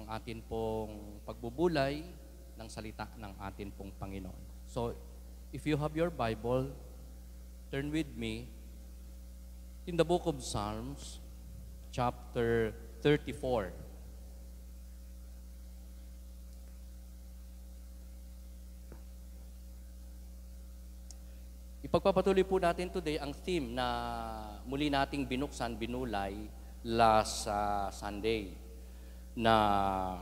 atin pong pagbubulay ng salita ng atin pong Panginoon. So, if you have your Bible, turn with me in the book of Psalms, chapter 34. Ipagpapatuloy po natin today ang theme na muli nating binuksan, binulay last Sunday na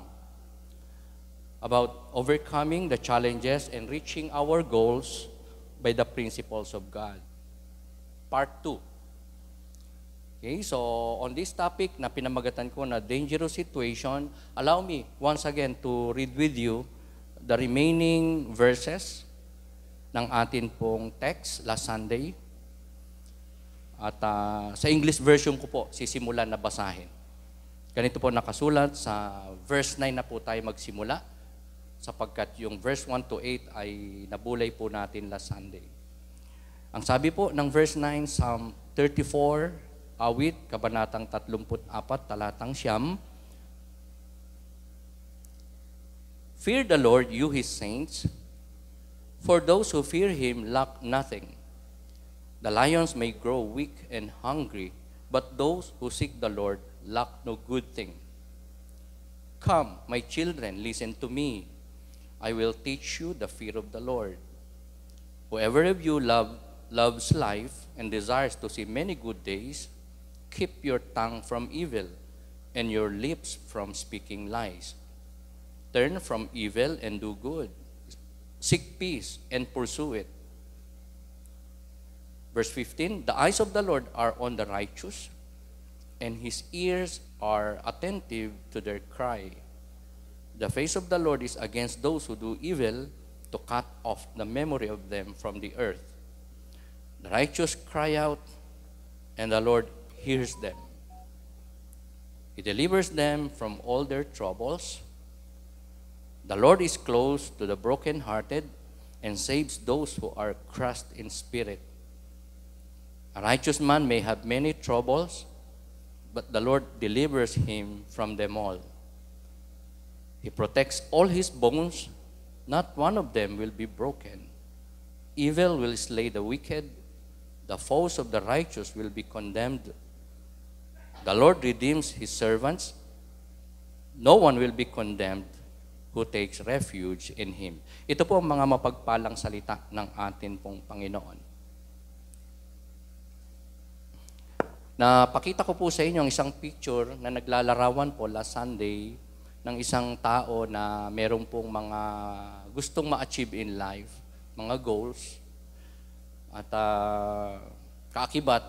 about overcoming the challenges and reaching our goals by the principles of God. Part 2. Okay, so on this topic na pinamagatan ko na dangerous situation, allow me once again to read with you the remaining verses ng atin pong text last Sunday. At sa English version ko po, sisimulan na basahin. Ganito po nakasulat, sa verse 9 na po tayo magsimula, sapagkat yung verse 1 to 8 ay nabulay po natin last Sunday. Ang sabi po ng verse 9, Psalm 34, awit, kabanatang 34, talatang 9, Fear the Lord, you His saints, for those who fear Him lack nothing. The lions may grow weak and hungry, but those who seek the Lord lack no good thing. Come, my children, listen to me. I will teach you the fear of the Lord. Whoever of you loves life and desires to see many good days, keep your tongue from evil and your lips from speaking lies. Turn from evil and do good. Seek peace and pursue it. Verse 15, the eyes of the Lord are on the righteous, and His ears are attentive to their cry. The face of the Lord is against those who do evil, to cut off the memory of them from the earth. The righteous cry out, and the Lord hears them. He delivers them from all their troubles. The Lord is close to the brokenhearted and saves those who are crushed in spirit. A righteous man may have many troubles, but the Lord delivers him from them all. He protects all his bones, not one of them will be broken. Evil will slay the wicked, the foes of the righteous will be condemned. The Lord redeems His servants, no one will be condemned who takes refuge in Him. Ito po ang mga mapagpalang salita ng atin pong Panginoon. Napakita ko po sa inyo ang isang picture na naglalarawan po last Sunday ng isang tao na meron pong mga gustong ma-achieve in life, mga goals, at kaakibat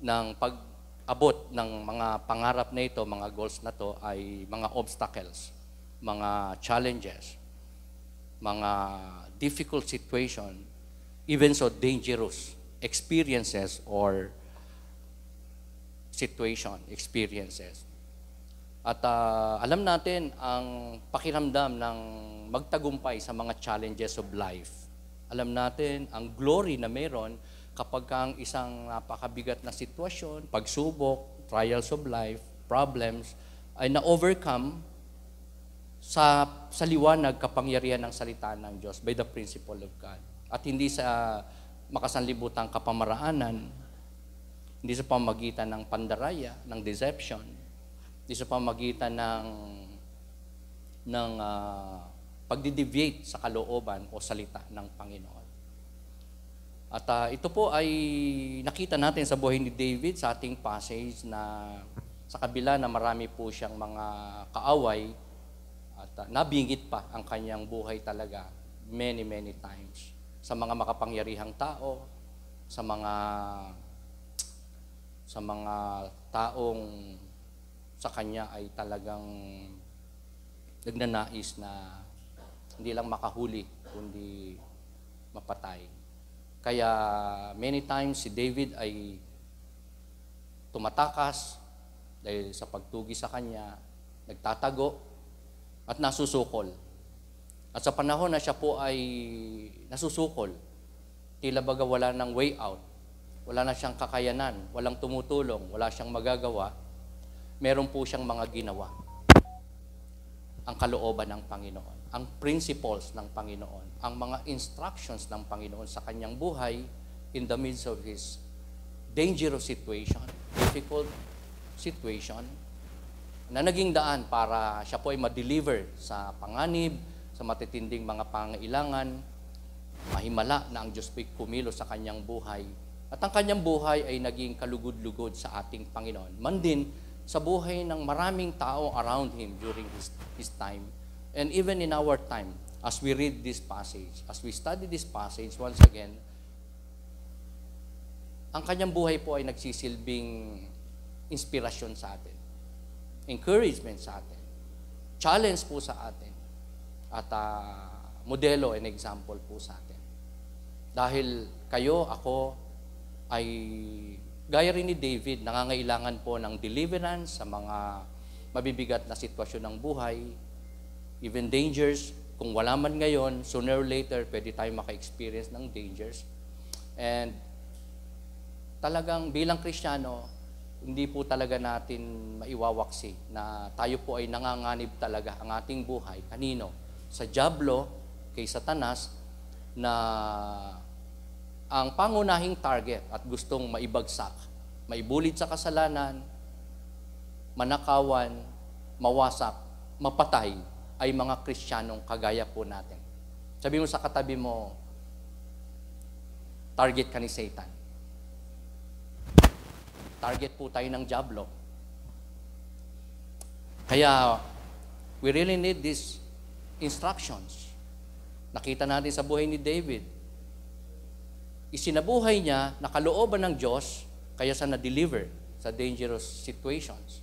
ng pag-abot ng mga pangarap na ito, mga goals na to ay mga obstacles, mga challenges, mga difficult situation, even so dangerous experiences or experiences. At alam natin ang pakiramdam ng magtagumpay sa mga challenges of life. Alam natin ang glory na meron kapag ang isang napakabigat na sitwasyon, pagsubok, trials of life, problems, ay na-overcome sa liwanag kapangyarihan ng salita ng Diyos by the principle of God. At hindi sa makasanlibutang kapamaraanan, hindi sa pamagitan ng pandaraya, ng deception, hindi sa pamagitan ng pagdideviate sa kalooban o salita ng Panginoon. At ito po ay nakita natin sa buhay ni David sa ating passage na sa kabila na marami po siyang mga kaaway, at nabingit pa ang kanyang buhay talaga many times sa mga makapangyarihang tao, sa mga taong sa kanya ay talagang nagnanais na hindi lang makahuli kundi mapatay. Kaya many times si David ay tumatakas dahil sa pagtugi sa kanya, nagtatago at nasusukol. At sa panahon na siya po ay nasusukol, tila baga wala ng way out, wala na siyang kakayanan, walang tumutulong, wala siyang magagawa, meron po siyang mga ginawa. ang kalooban ng Panginoon, ang principles ng Panginoon, ang mga instructions ng Panginoon sa kanyang buhay in the midst of his dangerous situation, difficult situation, na naging daan para siya po ay ma-deliver sa panganib, sa matitinding mga pangailangan, mahimala na ang Diyos po'y kumilos sa kanyang buhay. At ang kanyang buhay ay naging kalugod-lugod sa ating Panginoon. Man din sa buhay ng maraming tao around him during his time. And even in our time, as we read this passage, as we study this passage, once again, ang kanyang buhay po ay nagsisilbing inspirasyon sa atin, encouragement sa atin, challenge po sa atin, at modelo and example po sa atin. Dahil kayo, ako, ay gaya rin ni David, nangangailangan po ng deliverance sa mga mabibigat na sitwasyon ng buhay, even dangers. Kung wala man ngayon, sooner or later, pwede tayo maka-experience ng dangers. And talagang bilang Kristiyano, hindi po talaga natin maiwawaksi na tayo po ay nanganganib talaga ang ating buhay. Kanino? Sa dyablo, kay Satanas, na ang pangunahing target at gustong maibagsak, maibulid sa kasalanan, manakawan, mawasak, mapatay, ay mga Kristiyanong kagaya po natin. Sabi mo sa katabi mo, target ka ni Satan. Target po tayo ng dyablo. Kaya, we really need these instructions. Nakita natin sa buhay ni David. Isinabuhay niya, nakalooban ng Diyos, kaya sa na-deliver sa dangerous situations.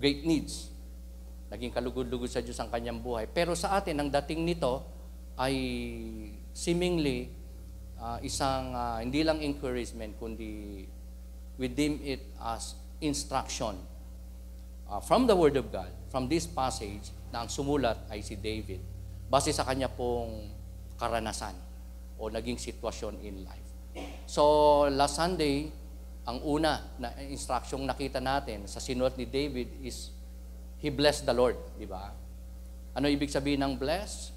Great needs. Naging kalugod-lugod sa Diyos ang kanyang buhay. Pero sa atin, ang dating nito ay seemingly isang hindi lang encouragement, kundi we deem it as instruction from the Word of God, from this passage, na ang sumulat ay si David, base sa kanya pong karanasan o naging sitwasyon in life. So, last Sunday, ang una na instruction nakita natin sa sinulat ni David is, he blessed the Lord, di ba? Ano ibig sabihin ng bless?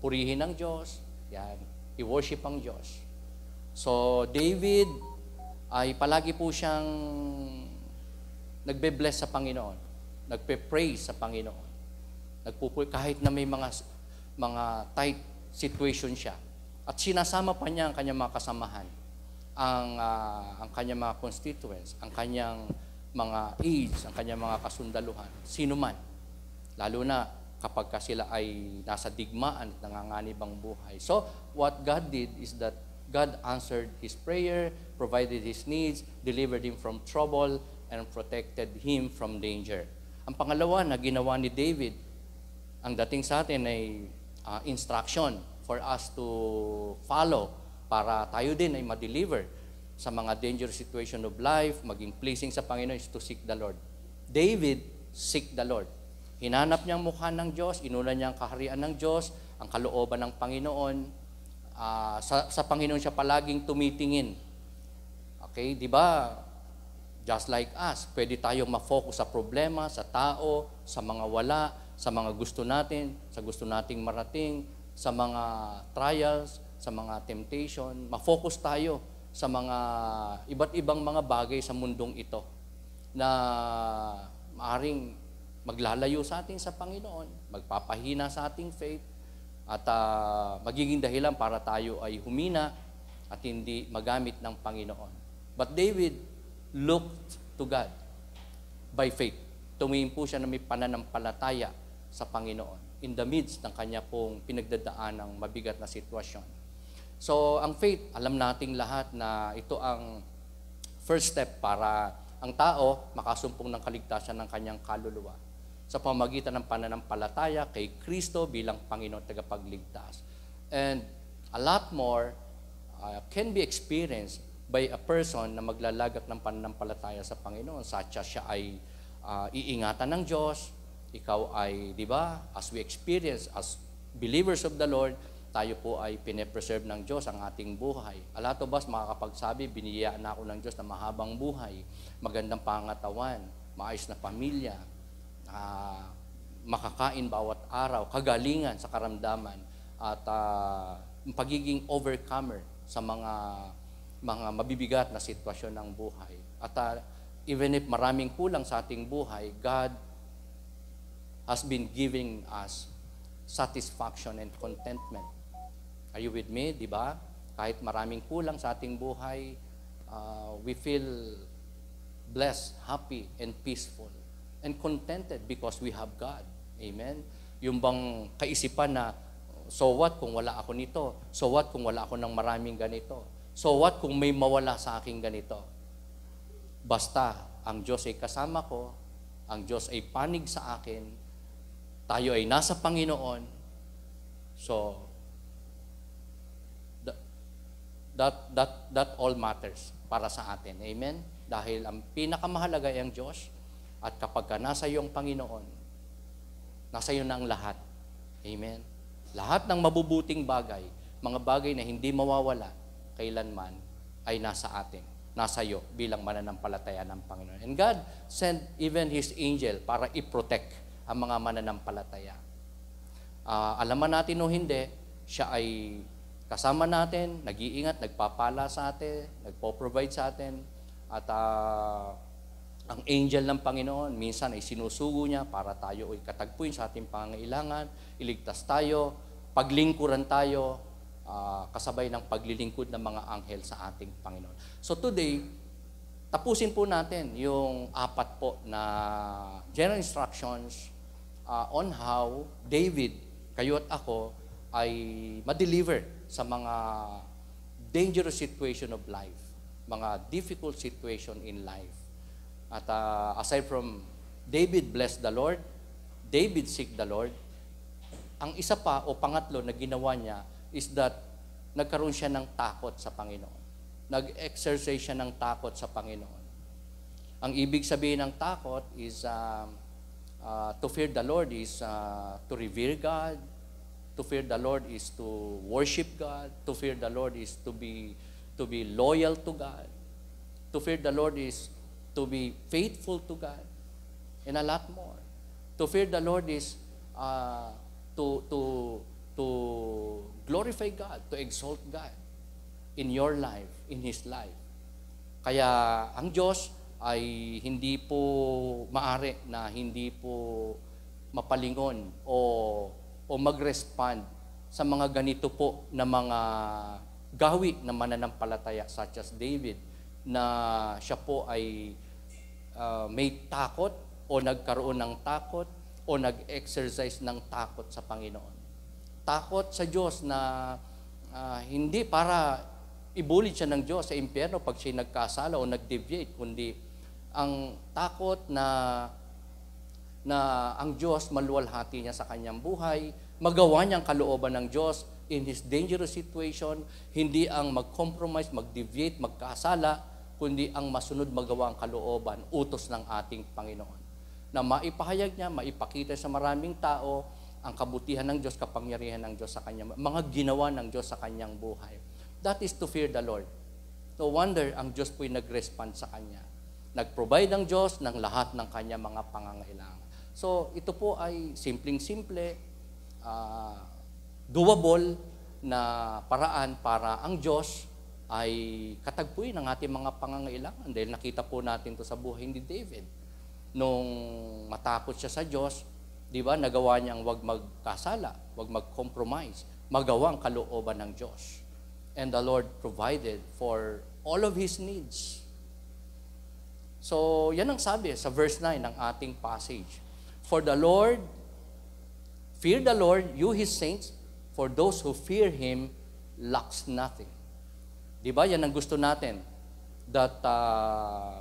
Purihin ng Diyos, yan, i-worship ang Diyos. So, David ay palagi po siyang nagbe-bless sa Panginoon, nagpe-praise sa Panginoon. Kahit na may mga tight situation siya. At sinasama pa niya ang kanyang mga kasamahan, ang kanyang mga constituents, ang kanyang mga aides, ang kanyang mga kasundaluhan, sino man. Lalo na kapag sila ay nasa digmaan at nanganganib ang buhay. So, what God did is that God answered his prayer, provided his needs, delivered him from trouble, and protected him from danger. Ang pangalawa na ginawa ni David, ang dating sa atin ay instruction for us to follow para tayo din ay ma-deliver sa mga dangerous situation of life, maging pleasing sa Panginoon is to seek the Lord. David seek the Lord. Hinanap niya ang mukha ng Diyos, inuna niya ang kaharian ng Diyos, ang kalooban ng Panginoon. Sa Panginoon siya palaging tumitingin. Okay, di ba? Just like us, pwede tayong ma-focus sa problema, sa tao, sa mga wala, sa mga gusto natin, sa gusto nating marating, sa mga trials, sa mga temptation. Ma-focus tayo sa mga iba't ibang mga bagay sa mundong ito na maaring maglalayo sa atin sa Panginoon, magpapahina sa ating faith, at magiging dahilan para tayo ay humina at hindi magamit ng Panginoon. But David looked to God by faith. Tumingin po siya na may pananampalataya sa Panginoon in the midst ng kanya pong pinagdadaan ng mabigat na sitwasyon. So, ang faith, alam nating lahat na ito ang first step para ang tao makasumpong ng kaligtasan ng kanyang kaluluwa sa pamamagitan ng pananampalataya kay Kristo bilang Panginoon tagapagligtas. And a lot more can be experienced by a person na maglalagak ng pananampalataya sa Panginoon, such as siya ay iingatan ng Diyos, ikaw ay, di ba, as we experience as believers of the Lord, tayo po ay pine-preserve ng Diyos ang ating buhay. A lot of us makakapagsabi, biniyayaan na ako ng Diyos na mahabang buhay, magandang pangatawan, maayos na pamilya, makakain bawat araw, kagalingan sa karamdaman, at pagiging overcomer sa mga mabibigat na sitwasyon ng buhay. At even if maraming kulang sa ating buhay, God has been giving us satisfaction and contentment. Are you with me? Di ba? Kahit maraming kulang sa ating buhay, we feel blessed, happy, and peaceful, and contented because we have God. Amen? Yung bang kaisipan na, so what kung wala ako nito? So what kung wala ako ng maraming ganito? So what kung may mawala sa aking ganito? Basta ang Diyos ay kasama ko, ang Diyos ay panig sa akin, tayo ay nasa Panginoon, so that all matters para sa atin. Amen? Dahil ang pinakamahalaga ay ang Diyos, at kapag ka nasa iyo ang Panginoon, nasa iyo na ang lahat. Amen? Lahat ng mabubuting bagay, mga bagay na hindi mawawala kailanman, ay nasa atin, nasa iyo bilang mananampalataya ng Panginoon. And God sent even His angel para i-protect ang mga mananampalataya. Alaman natin o hindi, siya ay kasama natin, nag-iingat, nagpapala sa atin, nagpo-provide sa atin, at ang angel ng Panginoon, minsan ay sinusugo niya para tayo ay katagpuin sa ating pangangailangan, iligtas tayo, paglingkuran tayo, kasabay ng paglilingkod ng mga anghel sa ating Panginoon. So today, tapusin po natin yung 4 po na general instructions on how David, kayo at ako, ay ma-deliver sa mga dangerous situation of life, mga difficult situation in life. At aside from David bless the Lord, David seek the Lord, ang isa pa o pangatlo na ginawa niya is that nagkaroon siya ng takot sa Panginoon. Nag-exercise siya ng takot sa Panginoon. Ang ibig sabihin ng takot is to fear the Lord is to revere God. To fear the Lord is to worship God. To fear the Lord is to be loyal to God. To fear the Lord is to be faithful to God. And a lot more. To fear the Lord is to glorify God, to exalt God in your life, in His life. Kaya ang Diyos ay hindi po maari na hindi po mapalingon o mag-respond sa mga ganito po na mga gawi na mananampalataya such as David, na siya po ay may takot o nagkaroon ng takot o nag-exercise ng takot sa Panginoon. Takot sa Diyos na hindi para ibulid siya ng Diyos sa impyerno pag siya nagkasala o nag-deviate, kundi ang takot na ang Diyos maluwalhati niya sa kanyang buhay, magawa niyang kalooban ng Diyos in his dangerous situation, hindi ang mag-compromise, mag-deviate, magkasala, kundi ang masunod magawa ang kalooban, utos ng ating Panginoon. Na maipahayag niya, maipakita sa maraming tao ang kabutihan ng Diyos, kapangyarihan ng Diyos sa kanyang, mga ginawa ng Diyos sa kanyang buhay. That is to fear the Lord. No wonder ang Diyos po'y nag-respond sa kanya. Nag-provide ang Diyos ng lahat ng kanyang mga pangangailangan. So, ito po ay simpleng-simple, doable na paraan para ang Diyos ay katagpuin ang ating mga pangangailangan. Dahil nakita po natin to sa buhay ni David. Nung matakot siya sa Diyos, di ba, nagawa niyang wag magkasala, wag mag-compromise, magawa ang kalooban ng Diyos. And the Lord provided for all of his needs. So, yan ang sabi sa verse 9 ng ating passage. For the Lord, fear the Lord, you his saints, for those who fear him lacks nothing. Di ba, yan ang gusto natin, that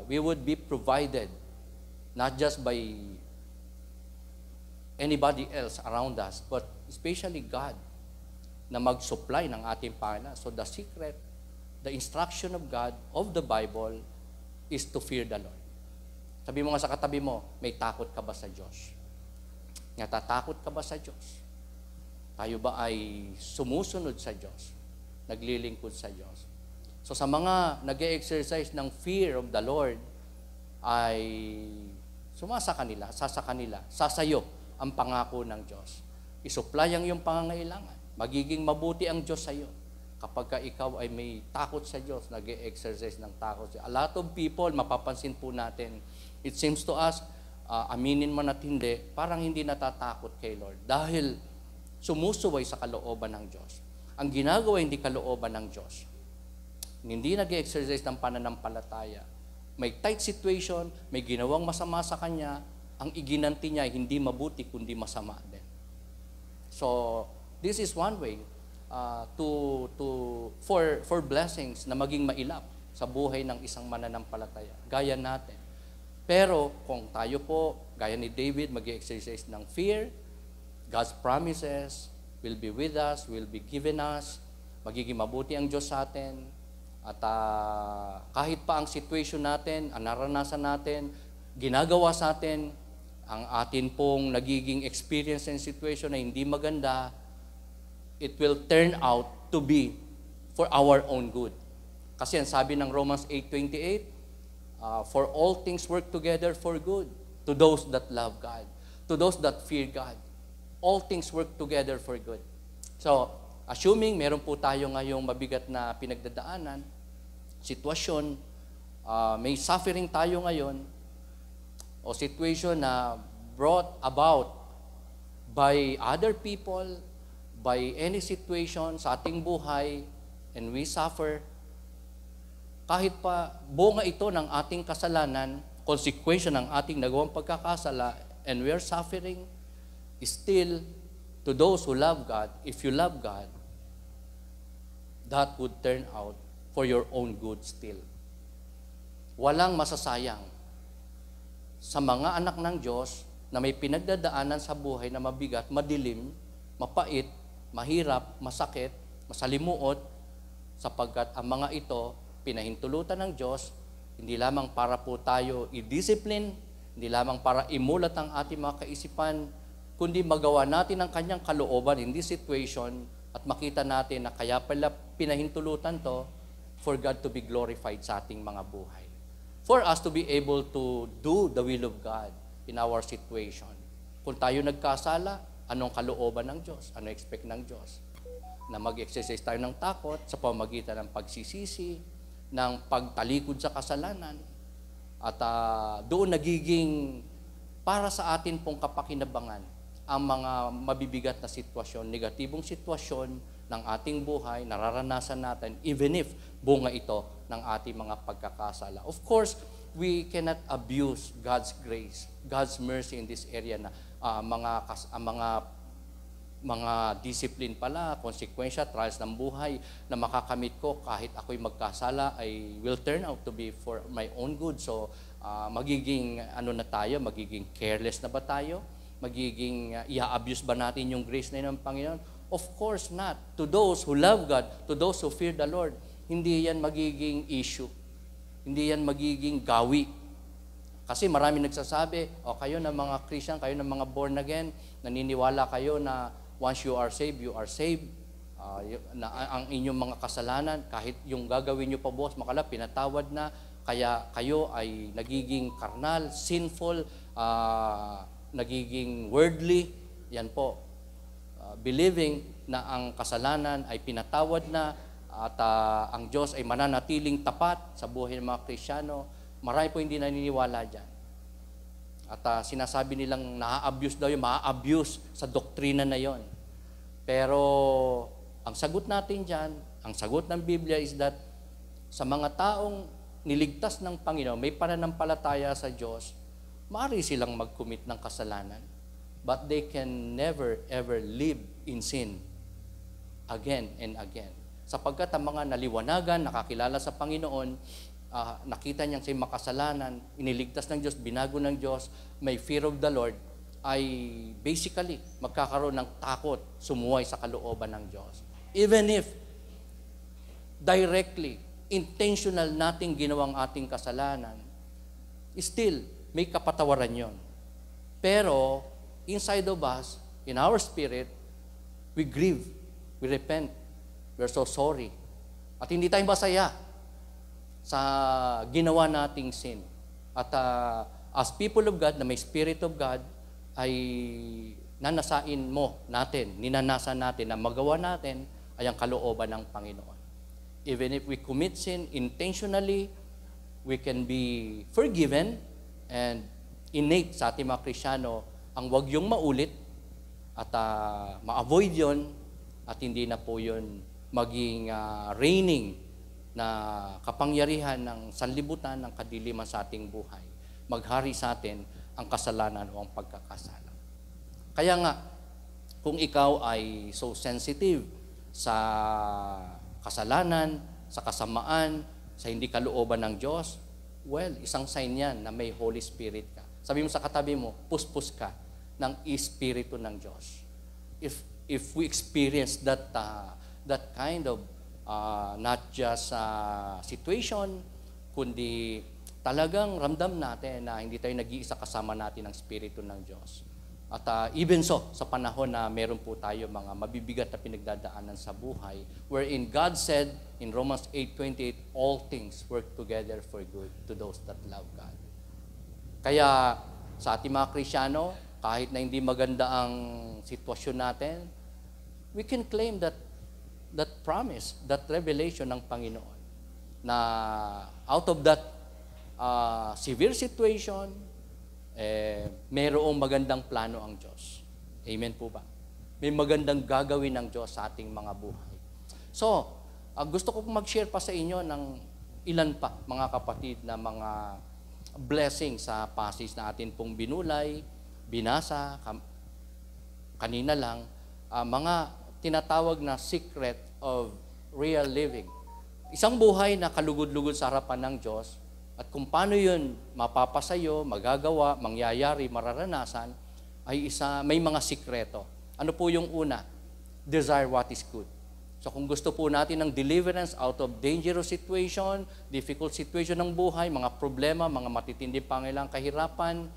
we would be provided not just by anybody else around us, but especially God, na mag-supply ng ating Panginoon. So the secret, the instruction of God, of the Bible, is to fear the Lord. Sabi mo nga sa katabi mo, may takot ka ba sa Diyos? Natatakot ka ba sa Diyos? Tayo ba ay sumusunod sa Diyos? Naglilingkod sa Diyos? So sa mga nag-exercise ng fear of the Lord, ay sasa kanila, sasayo ang pangako ng Diyos. Isupply ang iyong pangangailangan. Magiging mabuti ang Diyos sa iyo kapag ka ikaw ay may takot sa Diyos, nag-exercise ng takot. A lot of people, mapapansin po natin, it seems to us, aminin man at hindi, parang hindi natatakot kay Lord dahil sumusuway sa kalooban ng Diyos. Ang ginagawa hindi kalooban ng Diyos. Hindi nag-exercise ng pananampalataya. May tight situation, may ginawang masama sa kanya, ang iginanti niya ay hindi mabuti kundi masama din. So, this is one way for blessings na maging mailap sa buhay ng isang mananampalataya. Gaya natin. Pero kung tayo po, gaya ni David, mag-exercise ng fear, God's promises will be with us, will be given us, magiging mabuti ang Diyos sa atin, at kahit pa ang situation natin, ang naranasan natin, ginagawa sa atin, ang atin pong nagiging experience and situation na hindi maganda, it will turn out to be for our own good. Kasi ang sabi ng Romans 8:28, for all things work together for good to those that love God, to those that fear God. All things work together for good. So, assuming meron po tayo ngayong mabigat na pinagdadaanan, sitwasyon, may suffering tayo ngayon, o situation na brought about by other people, by any situation sa ating buhay, and we suffer, kahit pa bunga ito ng ating kasalanan, konsekwensya ng ating nagawang pagkakasala, and we are suffering, still, to those who love God, if you love God, that would turn out for your own good still. Walang masasayang sa mga anak ng Diyos na may pinagdadaanan sa buhay na mabigat, madilim, mapait, mahirap, masakit, masalimuot, sapagkat ang mga ito, pinahintulutan ng Diyos, hindi lamang para po tayo i-discipline, hindi lamang para imulat ang ating mga kaisipan, kundi magawa natin ang kanyang kalooban in this situation at makita natin na kaya pala pinahintulutan to for God to be glorified sa ating mga buhay. For us to be able to do the will of God in our situation. Kung tayo nagkasala, anong kalooban ng Diyos? Ano expect ng Diyos? Na mag-exercise tayo ng takot sa pamamagitan ng pagsisisi, ng pagtalikod sa kasalanan, at doon nagiging para sa atin pong kapakinabangan ang mga mabibigat na sitwasyon, negatibong sitwasyon ng ating buhay, nararanasan natin, even if bunga ito ng ating mga pagkakasala. Of course, we cannot abuse God's grace, God's mercy in this area na mga discipline pala, konsekwensya, trials ng buhay na makakamit ko kahit ako'y magkasala ay will turn out to be for my own good. So, magiging magiging careless na ba tayo? Magiging i-abuse ba natin yung grace na yun ng Panginoon? Of course not. To those who love God, to those who fear the Lord, hindi yan magiging issue. Hindi yan magiging gawi. Kasi marami nagsasabi, kayo na mga Christian, kayo na mga born again, naniniwala kayo na once you are saved, you are saved. Na ang inyong mga kasalanan, kahit yung gagawin nyo pa bukas makala, pinatawad na, kaya kayo ay nagiging karnal, sinful, nagiging worldly. Yan po. Believing na ang kasalanan ay pinatawad na at ang Diyos ay mananatiling tapat sa buhay ng mga Kristiyano. Marami po hindi naniniwala dyan. At sinasabi nilang na-abuse daw yung ma-abuse sa doktrina na yon. Pero ang sagot natin dyan, ang sagot ng Biblia is that sa mga taong niligtas ng Panginoon, may pananampalataya sa Diyos, maaari silang mag-commit ng kasalanan. But they can never ever live in sin again and again. Sapagkat ang mga naliwanagan, nakakilala sa Panginoon, nakita niyang siya'y makasalanan, iniligtas ng Diyos, binago ng Diyos, may fear of the Lord, ay basically magkakaroon ng takot, sumuway sa kalooban ng Diyos. Even if directly, intentional nating ginawang ating kasalanan, still, may kapatawaran yon. Pero, inside of us, in our spirit, we grieve, we repent, we're so sorry. At hindi tayo masaya sa ginawa nating sin. At as people of God, na may Spirit of God, ay nanasain mo natin, ninanasan natin na magawa natin ay ang kalooban ng Panginoon. Even if we commit sin intentionally, we can be forgiven, and innate sa ating mga Kristiyano ang wag yung maulit at ma-avoid yon at hindi na po yun maging reigning na kapangyarihan ng sanlibutan ng kadiliman sa ating buhay. Maghari sa atin ang kasalanan o ang pagkakasala. Kaya nga, kung ikaw ay so sensitive sa kasalanan, sa kasamaan, sa hindi kalooban ng Diyos, well, isang sign yan na may Holy Spirit ka. Sabi mo sa katabi mo, puspos ka ng Espiritu ng Diyos. If we experience that kind of not just situation, kundi talagang ramdam natin na hindi tayo nag-iisa, kasama natin ang Espiritu ng Diyos. At even so, sa panahon na meron po tayo mga mabibigat na pinagdadaanan sa buhay, wherein God said in Romans 8:28, all things work together for good to those that love God. Kaya sa ating mga Kristiyano, kahit na hindi maganda ang sitwasyon natin, we can claim that promise, that revelation ng Panginoon, na out of that severe situation, mayroong magandang plano ang Diyos. Amen po ba? May magandang gagawin ng Diyos sa ating mga buhay. So, gusto ko mag-share pa sa inyo ng ilan pa, mga kapatid, na mga blessing sa passage na atin pong binulay, binasa, kanina lang, mga tinatawag na secret of real living. Isang buhay na kalugod-lugod sa harapan ng Diyos, at kung paano yun mapapasayo, magagawa, mangyayari, mararanasan, ay may mga sikreto. Ano po yung una? Desire what is good. So kung gusto po natin ng deliverance out of dangerous situation, difficult situation ng buhay, mga problema, mga matitinding pangailangan, kahirapan,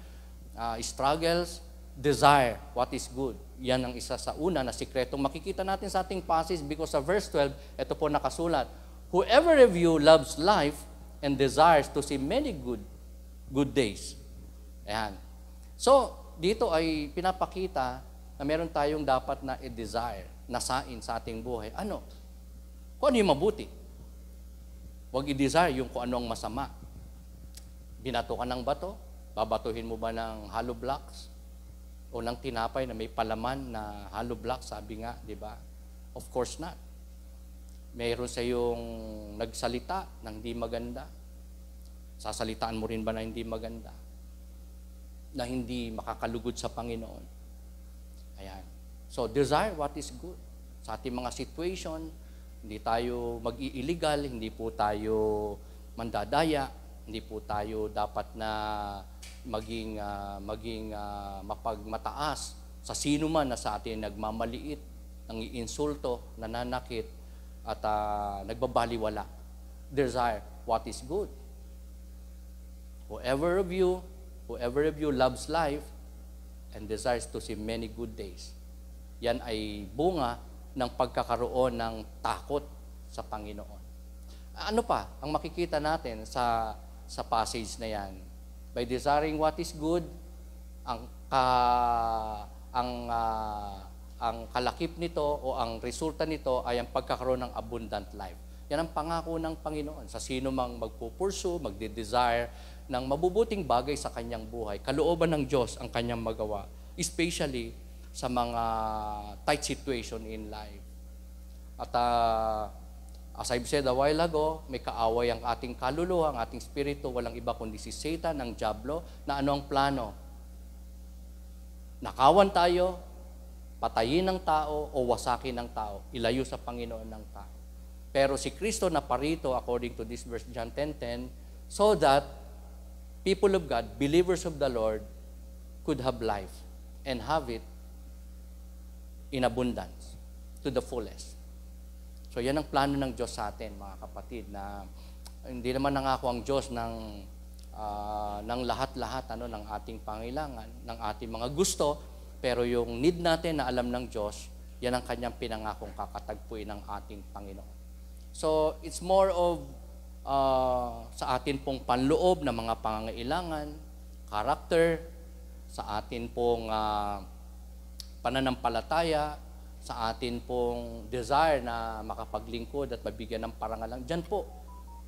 struggles, desire what is good. Yan ang isa sa una na sikretong makikita natin sa ating passage, because sa verse 12, ito po nakasulat, whoever of you loves life and desires to see many good days. Ayan. So, dito ay pinapakita na meron tayong dapat na i-desire, nasain sa ating buhay. Ano? Kung ano yung mabuti. Huwag i-desire yung kung ano ang masama. Binato ka ng bato, babatuhin mo ba ng hollow blocks? O ng tinapay na may palaman na hollow blocks, sabi nga, di ba? Of course not. Mayroon sa yung nagsalita ng hindi maganda. Sasalitaan mo rin ba na hindi maganda? Na hindi makakalugod sa Panginoon. Ayan. So, desire what is good. Sa ating mga situation, hindi tayo mag-i-illegal, hindi po tayo mandadaya, hindi po tayo dapat na maging mapagmataas sa sino man na sa atin nagmamaliit, nangiinsulto, nananakit, at nagbabaliwala. Desire what is good. Whoever of you loves life and desires to see many good days. Yan ay bunga ng pagkakaroon ng takot sa Panginoon. Ano pa ang makikita natin sa passage na yan? By desiring what is good, ang kalakip nito o ang resulta nito ay ang pagkakaroon ng abundant life. Yan ang pangako ng Panginoon sa sino mang magpupursu, magde-desire ng mabubuting bagay sa kanyang buhay. Kalooban ng Diyos ang kanyang magawa, especially sa mga tight situation in life. At as I've said a while ago, may kaaway ang ating kaluluwa, ang ating spirito, walang iba kundi si Satan, ang Diablo, na ano ang plano? Nakawan tayo, patayin ng tao o wasakin ng tao, ilayo sa Panginoon ng tao. Pero si Kristo na parito, according to this verse, John 10:10, so that people of God, believers of the Lord, could have life and have it in abundance, to the fullest. So yan ang plano ng Diyos sa atin, mga kapatid, na hindi naman nangako ang Diyos ng lahat-lahat ng ating pangailangan, ng ating mga gusto, pero yung need natin na alam ng Diyos, yan ang kanyang pinangakong kakatagpuin ng ating Panginoon. So, it's more of sa atin pong panloob na mga pangangailangan, character, sa atin pong pananampalataya, sa atin pong desire na makapaglingkod at mabigyan ng parangalan, dyan po,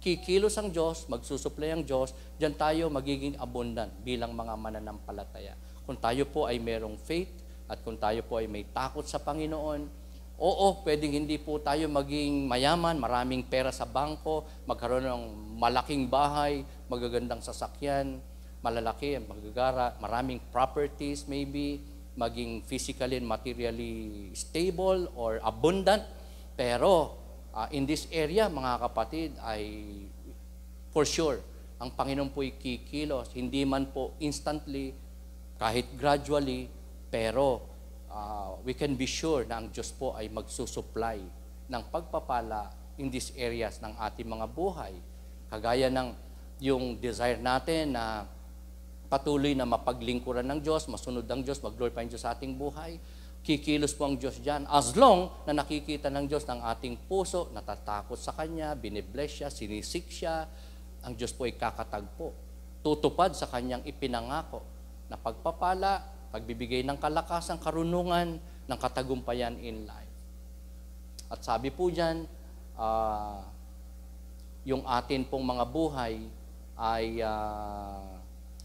kikilos ang Diyos, magsusupply ang Diyos, dyan tayo magiging abundant bilang mga mananampalataya. Kung tayo po ay merong faith at kung tayo po ay may takot sa Panginoon, oo, pwedeng hindi po tayo maging mayaman, maraming pera sa bangko, magkaroon ng malaking bahay, magagandang sasakyan, malalaki, magagara, maraming properties maybe, maging physically and materially stable or abundant. Pero in this area, mga kapatid, ay for sure, ang Panginoon po'y kikilos. Hindi man po instantly, kahit gradually, pero we can be sure na ang Diyos po ay magsusupply ng pagpapala in these areas ng ating mga buhay. Kagaya ng yung desire natin na patuloy na mapaglingkuran ng Diyos, masunod ng Diyos, mag-glorify ng Diyos sa ating buhay, kikilos po ang Diyos dyan. As long na nakikita ng Diyos ng ating puso, natatakot sa Kanya, binibless siya, sinisik siya, ang Diyos po ay kakatagpo. Tutupad sa Kanyang ipinangako na pagpapala, pagbibigay ng kalakasan, karunungan, ng katagumpayan in life. At sabi po dyan, yung atin pong mga buhay ay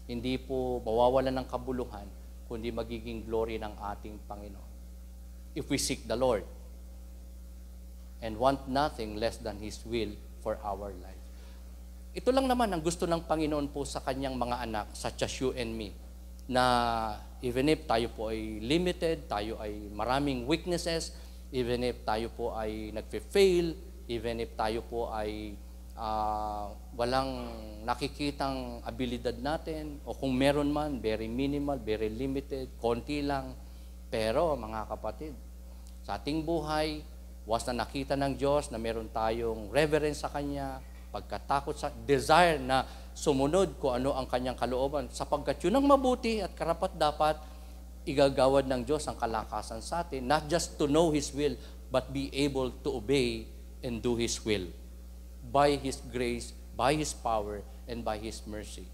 hindi po mawawalan ng kabuluhan, kundi magiging glory ng ating Panginoon. If we seek the Lord and want nothing less than His will for our life. Ito lang naman ang gusto ng Panginoon po sa Kanyang mga anak, such as you and me, na even if tayo po ay limited, tayo ay maraming weaknesses, even if tayo po ay nagfe-fail, even if tayo po ay walang nakikitang abilidad natin, o kung meron man, very minimal, very limited, konti lang. Pero mga kapatid, sa ating buhay, once na nakita ng Diyos na meron tayong reverence sa Kanya, pagkatakot sa desire na sumunod kung ano ang Kanyang kalooban, sapagkat yun ang mabuti at karapat-dapat, igagawad ng Diyos ang kalakasan sa atin, not just to know His will, but be able to obey and do His will. By His grace, by His power, and by His mercy.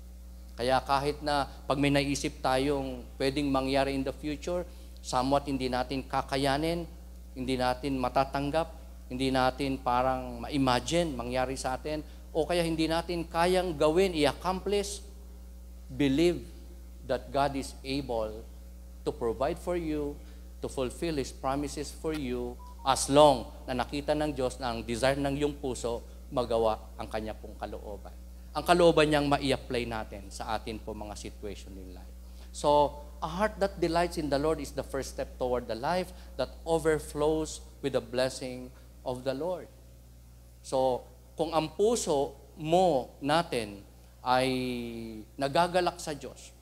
Kaya kahit na pag may naisip tayong pwedeng mangyari in the future, somewhat hindi natin kakayanin, hindi natin matatanggap, hindi natin parang ma-imagine mangyari sa atin, o kaya hindi natin kayang gawin, i-accomplish, believe that God is able to provide for you, to fulfill His promises for you, as long na nakita ng Diyos na ang desire ng iyong puso, magawa ang Kanya pong kalooban. Ang kalooban niyang ma-i-apply natin sa atin po mga situation in life. So, a heart that delights in the Lord is the first step toward the life that overflows with the blessing of the Lord. So, kung ang puso mo natin ay nagagalak sa Diyos,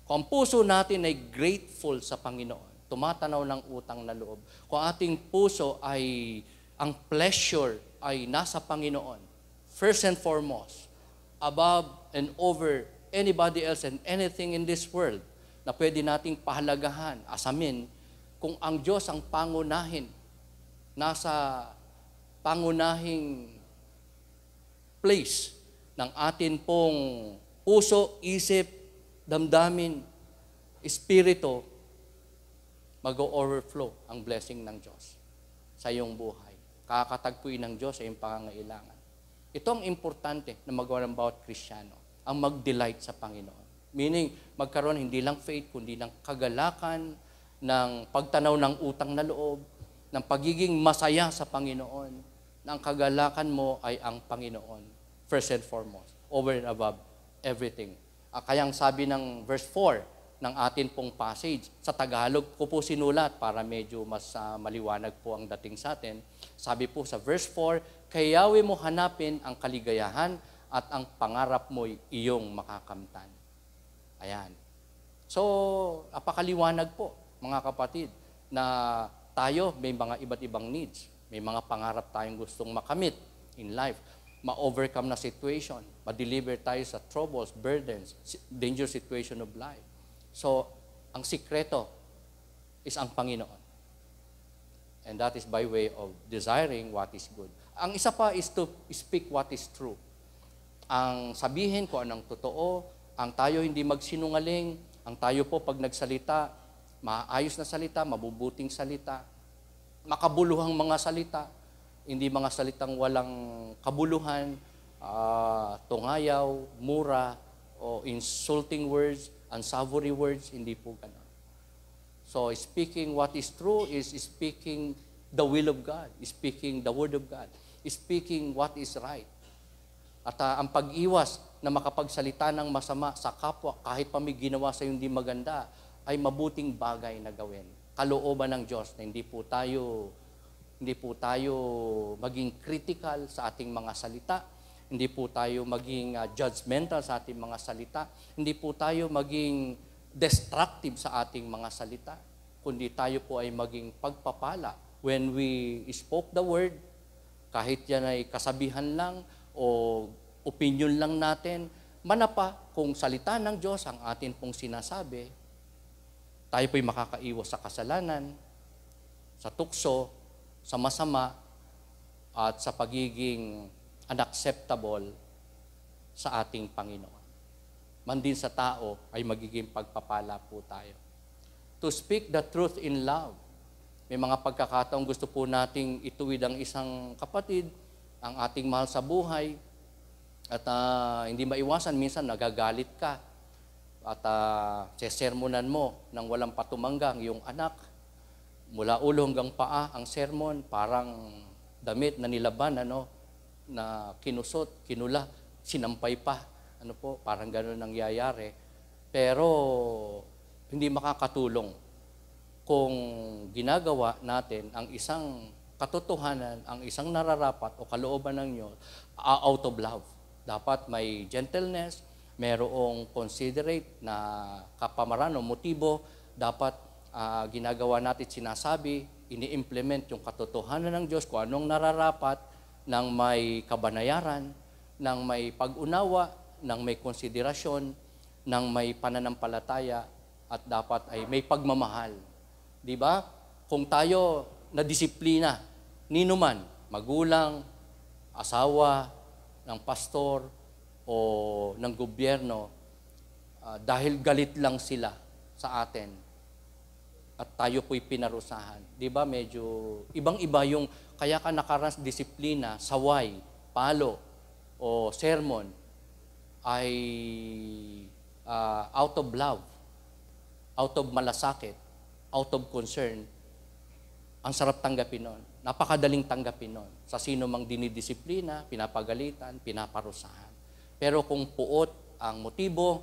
kung ang puso natin ay grateful sa Panginoon, tumatanaw ng utang na loob, kung ating puso ay ang pleasure ay nasa Panginoon, first and foremost, above and over anybody else and anything in this world na pwede nating pahalagahan, asamin, kung ang Diyos ang pangunahin, nasa pangunahing place ng atin pong puso, isip, damdamin, espiritu, mag-overflow ang blessing ng Diyos sa iyong buhay. Kakatagpuin ng Diyos sa iyong pangangailangan. Ito ang importante na magawa ng bawat Kristiyano, ang mag-delight sa Panginoon. Meaning, magkaroon hindi lang faith, kundi ng kagalakan, ng pagtanaw ng utang na loob, ng pagiging masaya sa Panginoon, na ang kagalakan mo ay ang Panginoon, first and foremost, over and above everything. Kaya ang sabi ng verse 4, ng atin pong passage. Sa Tagalog ko po sinulat para medyo mas maliwanag po ang dating sa atin. Sabi po sa verse 4, kayawi mo hanapin ang kaligayahan at ang pangarap mo'y iyong makakamtan. Ayan. So, apakaliwanag po, mga kapatid, na tayo may mga iba't ibang needs. May mga pangarap tayong gustong makamit in life. Ma-overcome na situation. Ma-deliver tayo sa troubles, burdens, dangerous situation of life. So, ang sikreto is ang Panginoon. And that is by way of desiring what is good. Ang isa pa is to speak what is true. Ang sabihin kung anong totoo, ang tayo hindi magsinungaling, ang tayo po pag nagsalita, maayos na salita, mabubuting salita, makabuluhang mga salita, hindi mga salitang walang kabuluhan, tungayaw, mura, o insulting words, unsavory words, hindi po ganun. So, speaking what is true is speaking the will of God, speaking the word of God, speaking what is right. At ang pag-iwas na makapagsalita ng masama sa kapwa, kahit pa may ginawa sa hindi maganda, ay mabuting bagay na gawin. Kalooban ng Diyos na hindi po tayo maging critical sa ating mga salita, hindi po tayo maging judgmental sa ating mga salita, hindi po tayo maging destructive sa ating mga salita, kundi tayo po ay maging pagpapala. When we spoke the word, kahit yan ay kasabihan lang o opinion lang natin, manapa kung salita ng Diyos ang atin pong sinasabi, tayo po'y makakaiwas sa kasalanan, sa tukso, sa masama, at sa pagiging unacceptable sa ating Panginoon. Man din sa tao ay magiging pagpapala po tayo. To speak the truth in love. May mga pagkakataong gusto po nating ituwid ang isang kapatid, ang ating mahal sa buhay, at hindi maiwasan, minsan nagagalit ka, at sesermonan mo nang walang patumanggang yung anak, mula ulo hanggang paa ang sermon, parang damit na nilaban, na kinusot, kinula, sinampay pa, parang gano'n nangyayari. Pero hindi makakatulong kung ginagawa natin ang isang katotohanan, ang isang nararapat o kalooban ng Diyos out of love. Dapat may gentleness, mayroong considerate na kapamaran o motibo, dapat ginagawa natin, sinasabi, ini-implement yung katotohanan ng Diyos, kung anong nararapat, ng may kabanayaran, ng may pag-unawa, ng may konsiderasyon, ng may pananampalataya, at dapat ay may pagmamahal. Di ba? Kung tayo na disiplina, ninuman, magulang, asawa, ng pastor, o ng gobyerno, dahil galit lang sila sa atin at tayo po'y pinarusahan. Di ba medyo ibang-iba yung kaya ka nakaranas disiplina, saway, palo, o sermon ay out of love, out of malasakit, out of concern. Ang sarap tanggapin nun. Napakadaling tanggapin nun. Sa sino mang dinidisiplina, pinapagalitan, pinaparusahan. Pero kung puot ang motibo,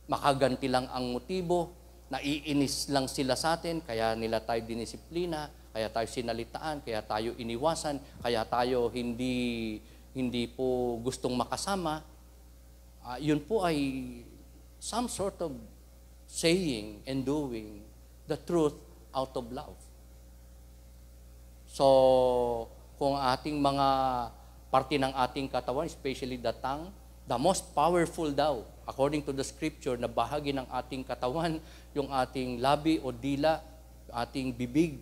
makaganti lang ang motibo, naiinis lang sila sa atin, kaya nila tayo dinisiplina, kaya tayo sinalitaan, kaya tayo iniwasan, kaya tayo hindi po gustong makasama, yun po ay some sort of saying and doing the truth out of love. So, kung ating mga parte ng ating katawan, especially the tongue, the most powerful daw, according to the scripture, na bahagi ng ating katawan, yung ating labi o dila, ating bibig,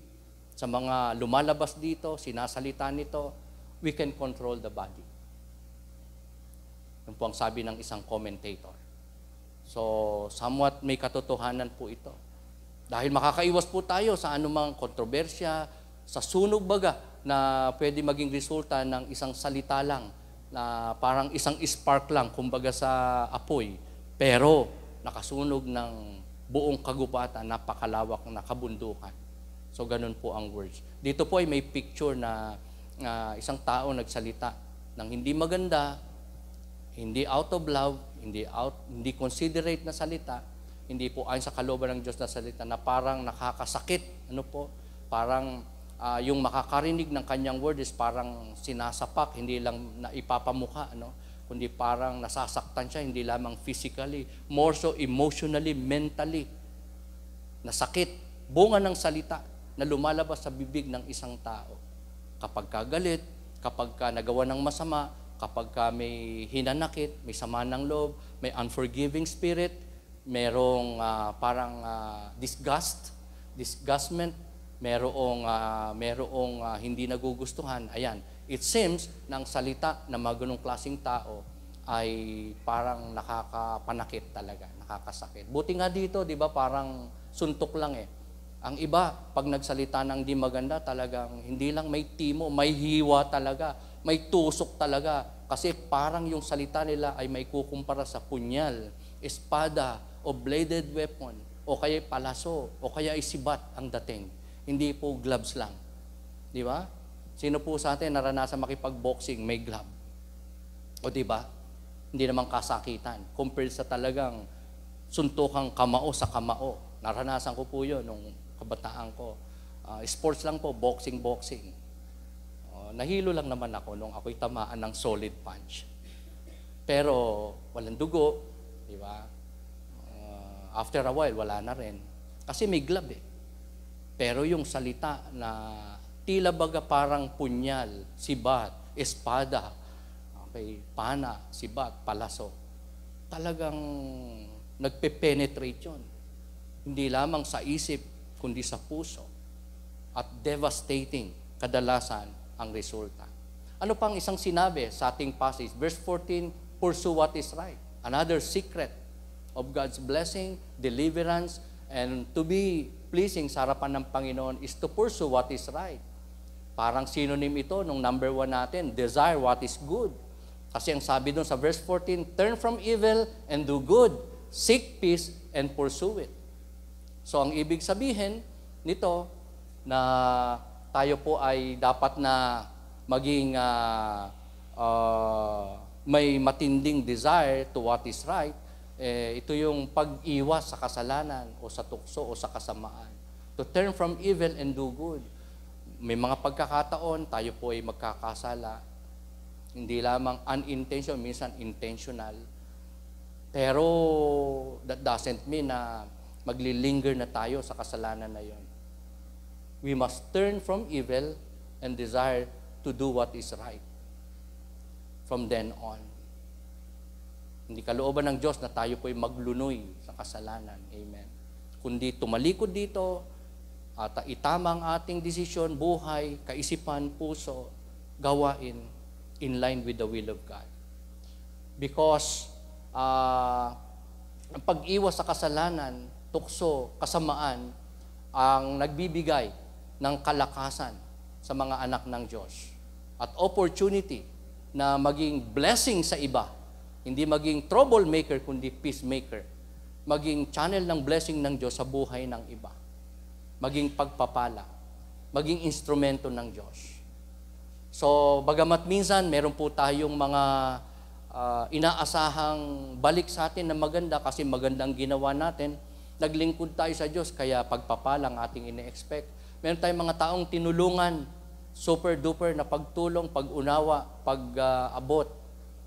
sa mga lumalabas dito, sinasalita nito, we can control the body. Yun po ang sabi ng isang commentator. So, somewhat may katotohanan po ito. Dahil makakaiwas po tayo sa anumang kontrobersya, sa sunog baga na pwede maging resulta ng isang salita lang, na parang isang spark lang, kumbaga sa apoy, pero nakasunog ng buong kagubatan, napakalawak na kabundukan. So, ganun po ang words. Dito po ay may picture na isang tao nagsalita ng hindi maganda, hindi out of love, hindi considerate na salita, hindi po ayon sa kalooban ng Diyos na salita, na parang nakakasakit, parang yung makakarinig ng kanyang word is parang sinasapak, hindi lang naipapamukha, kundi parang nasasaktan siya, hindi lamang physically, more so emotionally, mentally, nasakit, bunga ng salita na lumalabas sa bibig ng isang tao. Kapag kagalit, kapag ka nagawa ng masama, kapag ka may hinanakit, may sama ng loob, may unforgiving spirit, merong parang disgustment, merong hindi nagugustuhan. Ayan, it seems na ang salita ng mga ganung klaseng tao ay parang nakakapanakit talaga, nakakasakit. Buti nga dito, di ba, parang suntok lang Ang iba, pag nagsalita ng di maganda, talagang hindi lang may timo, may hiwa talaga, may tusok talaga. Kasi parang yung salita nila ay may kukumpara sa punyal, espada, o bladed weapon, o kaya palaso, o kaya isibat ang dating. Hindi po gloves lang. Di ba? Sino po sa atin naranasan makipag-boxing, may glove? O di ba? Hindi naman kasakitan. Compared sa talagang suntukang kamao sa kamao. Naranasan ko po yun nung kabataan ko. Sports lang po, boxing. Nahilo lang naman ako nung ako'y tamaan ng solid punch. Pero walang dugo, di ba? After a while, wala na rin. Kasi may glove eh. Pero yung salita na tila baga parang punyal, sibat, espada, okay, pana, sibat, palaso, talagang nagpe-penetrate yun. Hindi lamang sa isip, kundi sa puso. At devastating kadalasan ang resulta. Ano pang isang sinabi sa ating passage? Verse 14, pursue what is right. Another secret of God's blessing, deliverance, and to be pleasing sa harapan ng Panginoon is to pursue what is right. Parang synonym ito nung number 1 natin, desire what is good. Kasi ang sabi doon sa verse 14, turn from evil and do good, seek peace and pursue it. So ang ibig sabihin nito na tayo po ay dapat na maging may matinding desire to what is right, ito yung pag-iwas sa kasalanan o sa tukso o sa kasamaan. To turn from evil and do good. May mga pagkakataon, tayo po ay magkakasala. Hindi lamang unintentional, minsan intentional. Pero that doesn't mean na maglilinger na tayo sa kasalanan na yon. We must turn from evil and desire to do what is right. From then on. Hindi kalooban ng Diyos na tayo po'y maglunoy sa kasalanan. Amen. Kundi tumalikod dito at itama ang ating desisyon, buhay, kaisipan, puso, gawain in line with the will of God. Because ang pag-iwas sa kasalanan, tukso, kasamaan, ang nagbibigay ng kalakasan sa mga anak ng Diyos. At opportunity na maging blessing sa iba. Hindi maging troublemaker, kundi peacemaker. Maging channel ng blessing ng Diyos sa buhay ng iba. Maging pagpapala. Maging instrumento ng Diyos. So, bagamat minsan, meron po tayong mga inaasahang balik sa atin na maganda kasi magandang ginawa natin, naglingkod tayo sa Diyos, kaya pagpapalang ating ine-expect. Meron tayong mga taong tinulungan, super duper na pagtulong, pag-unawa, pag-abot,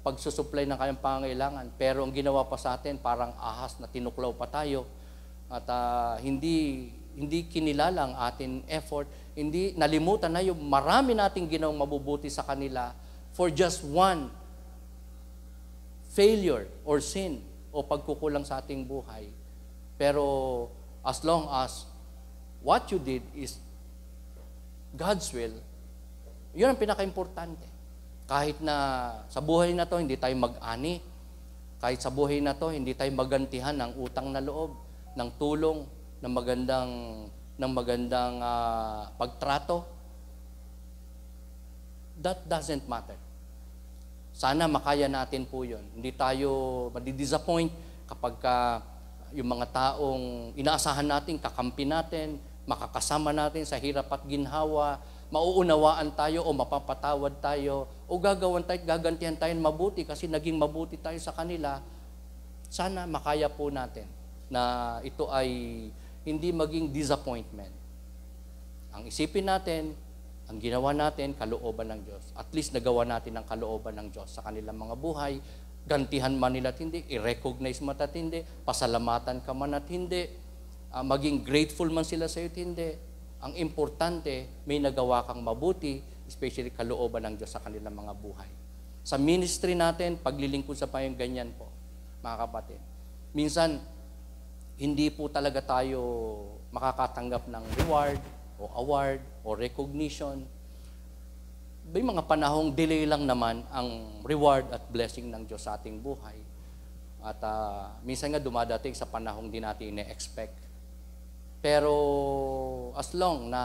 pagsusupply ng kanyang pangangailangan. Pero ang ginawa pa sa atin, parang ahas na tinuklaw pa tayo. At hindi kinilala ang ating effort. Hindi nalimutan na yung marami nating ginawang mabubuti sa kanila for just one failure or sin o pagkukulang sa ating buhay. Pero as long as what you did is God's will, yun ang pinaka-importante. Kahit na sa buhay na to, hindi tayo mag-ani. Kahit sa buhay na to, hindi tayo magantihan ng utang na loob, ng tulong, ng magandang pagtrato. That doesn't matter. Sana makaya natin po yun. Hindi tayo madi-disappoint kapag yung mga taong inaasahan natin, kakampi natin, makakasama natin sa hirap at ginhawa, mauunawaan tayo o mapapatawad tayo o gagantihan tayo mabuti kasi naging mabuti tayo sa kanila. Sana makaya po natin na ito ay hindi maging disappointment. Ang isipin natin, ang ginawa natin, kalooban ng Diyos. At least nagawa natin ang kalooban ng Diyos sa kanilang mga buhay. Gantihan man nila at hindi, i-recognize man at hindi, pasalamatan ka man at hindi, maging grateful man sila sa iyo at hindi. Ang importante, may nagawa kang mabuti, especially kalooban ng Diyos sa kanilang mga buhay. Sa ministry natin, paglilingkod sa payong ganyan po, mga kapatid. Minsan, hindi po talaga tayo makakatanggap ng reward, o award, o recognition. May mga panahong delay lang naman ang reward at blessing ng Diyos sa ating buhay. At minsan nga dumadating sa panahong di natin ine-expect. Pero as long na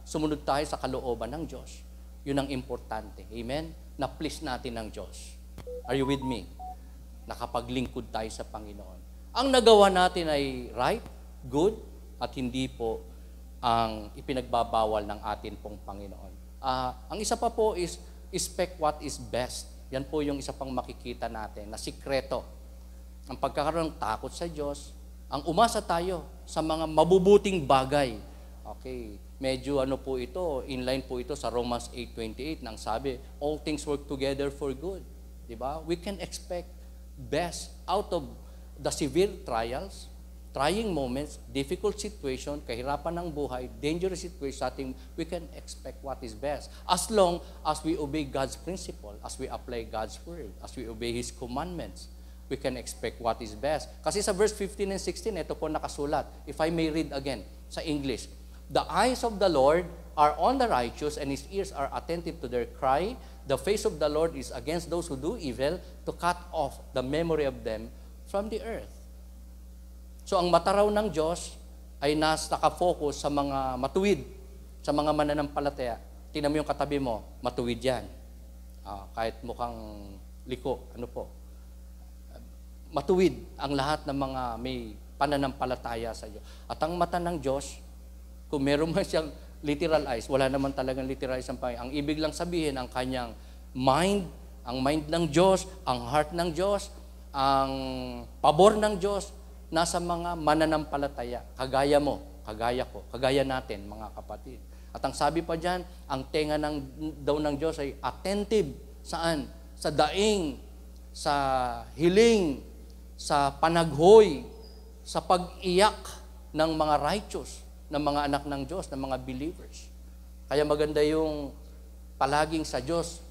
sumunod tayo sa kalooban ng Diyos, yun ang importante. Amen? Na please natin ang Diyos. Are you with me? Nakapaglingkod tayo sa Panginoon. Ang nagawa natin ay right, good, at hindi po ang ipinagbabawal ng atin pong Panginoon. Ang isa pa po is expect what is best. Yan po yung isa pang makikita natin na sikreto. Ang pagkakaroon ng takot sa Diyos, ang umasa tayo sa mga mabubuting bagay. Okay, medyo ano po ito, inline po ito sa Romans 8:28 nang sabi, all things work together for good. Diba? We can expect best out of the severe trials, trying moments, difficult situation, kahirapan ng buhay, dangerous situation, we can expect what is best. As long as we obey God's principle, as we apply God's word, as we obey His commandments, we can expect what is best. Kasi sa verse 15 and 16, ito po nakasulat. If I may read again sa English. The eyes of the Lord are on the righteous, and His ears are attentive to their cry. The face of the Lord is against those who do evil, to cut off the memory of them from the earth. So ang mata raw ng Diyos ay nakafocus sa mga matuwid, sa mga mananampalataya. Tingnan mo yung katabi mo, matuwid yan. Kahit mukhang liko, ano po. Matuwid ang lahat ng mga may pananampalataya sa Diyos. At ang mata ng Diyos, kung meron man siyang literal eyes, wala naman talagang literal eyes ang Panginoon. Ang ibig lang sabihin, ang kanyang mind, ang mind ng Diyos, ang heart ng Diyos, ang pabor ng Diyos, nasa mga mananampalataya. Kagaya mo, kagaya ko, kagaya natin, mga kapatid. At ang sabi pa dyan, ang tenga daw ng Diyos ay attentive. Saan? Sa daing, sa hiling, sa panaghoy, sa pag-iyak ng mga righteous, ng mga anak ng Diyos, ng mga believers. Kaya maganda yung palaging sa Diyos,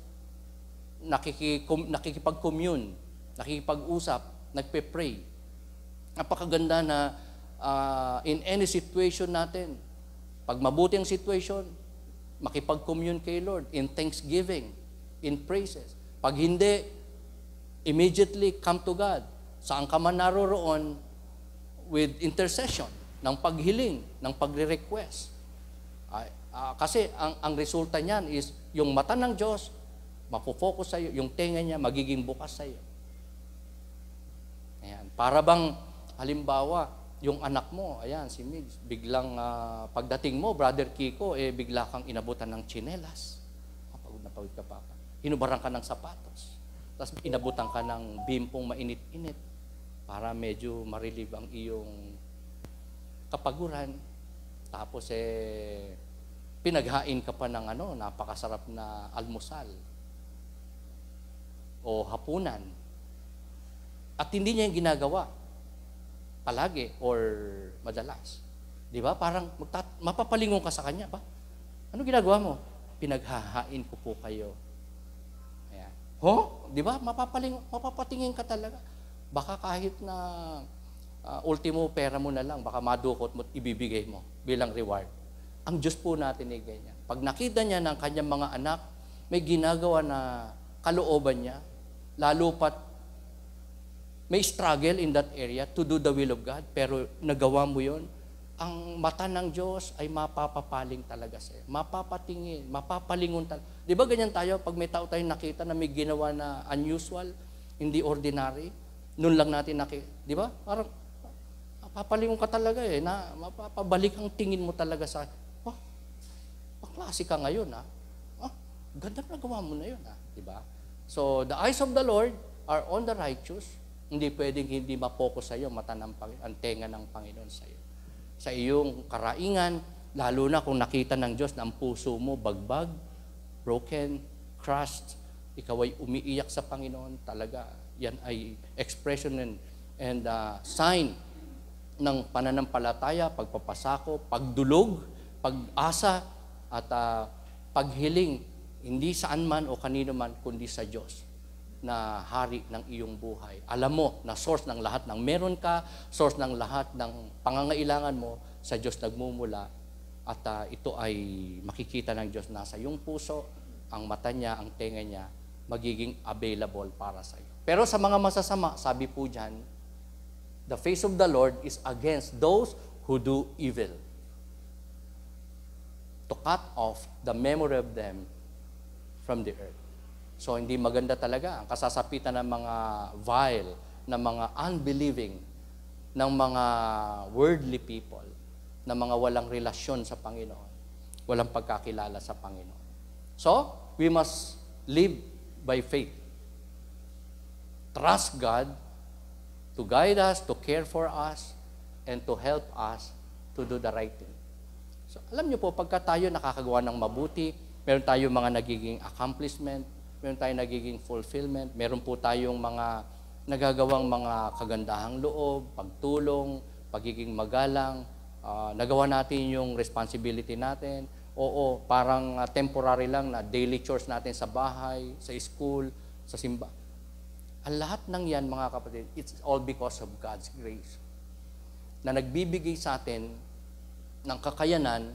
nakikipag-commune, nakikipag-usap, nagpe-pray. Napakaganda na in any situation natin, pag mabuti ang situation, makipag-commune kay Lord in thanksgiving, in praises. Pag hindi, immediately come to God. Saan ka man naroroon with intercession, ng paghiling, ng pagre-request. Kasi ang resulta niyan is yung mata ng Diyos, mapofocus sa iyo, yung tenga niya magiging bukas sa iyo. Ayan. Para bang, halimbawa, yung anak mo, ayan, si Migs, biglang pagdating mo, Brother Kiko, bigla kang inabutan ng tsinelas. Pagod na pagod ka pa. Hinubaran ka ng sapatos. Tapos inabutan ka ng bimpong mainit-init para medyo ma-relieve ang iyong kapaguran. Tapos pinaghain ka pa ng napakasarap na almusal o hapunan. At hindi niya yung ginagawa palagi or madalas. Di ba? Parang mapapalingon ka sa kanya. Ba? Ano ginagawa mo? Pinaghahain ko po kayo. Ayan. Di ba? Mapapatingin ka talaga. Baka kahit na ultimo pera mo na lang, baka madukot mo at ibibigay mo bilang reward. Ang Diyos po natin ay ganyan. Pag nakita niya ng kanyang mga anak, may ginagawa na kalooban niya, lalo pat may struggle in that area to do the will of God, pero nagawa mo yon, ang mata ng Diyos ay mapapapaling talaga sa'yo. Mapapatingin, mapapalingon talaga. Di ba ganyan tayo, pag may tao tayong nakita na may ginawa na unusual, hindi ordinary, noon lang natin nakita. Di ba? Parang mapapalingon ka talaga na mapapabalik ang tingin mo talaga sa, klase ka ngayon ganda na gawa mo na yun di ba? So, the eyes of the Lord are on the righteous. Hindi pwedeng hindi ma-focus sa iyo, mata ng ang tenga ng Panginoon sa iyo. Sa iyong karaingan, lalo na kung nakita ng Diyos na ang puso mo bagbag, broken, crushed, ikaw ay umiiyak sa Panginoon, talaga, yan ay expression and sign ng pananampalataya, pagpapasako, pagdulog, pag-asa, at paghiling, hindi saan man o kanino man, kundi sa Diyos na hari ng iyong buhay. Alam mo na source ng lahat ng meron ka, source ng lahat ng pangangailangan mo, sa Diyos nagmumula, at ito ay makikita ng Diyos na sa iyong puso, ang mata niya, ang tenga niya, magiging available para sa iyo. Pero sa mga masasama, sabi po dyan, the face of the Lord is against those who do evil. to cut off the memory of them from the earth. So, hindi maganda talaga ang kasasapitan ng mga vile, ng mga unbelieving, ng mga worldly people, ng mga walang relasyon sa Panginoon, walang pagkakilala sa Panginoon. So, we must live by faith. Trust God to guide us, to care for us, and to help us to do the right thing. So, alam niyo po, pagka tayo nakakagawa ng mabuti, meron tayong mga nagiging accomplishment, meron tayong nagiging fulfillment, meron po tayong mga nagagawang mga kagandahang loob, pagtulong, pagiging magalang, nagawa natin yung responsibility natin. Oo, parang temporary lang na daily chores natin sa bahay, sa school, sa simba. Ang lahat ng yan, mga kapatid, it's all because of God's grace. Na nagbibigay sa atin ng kakayanan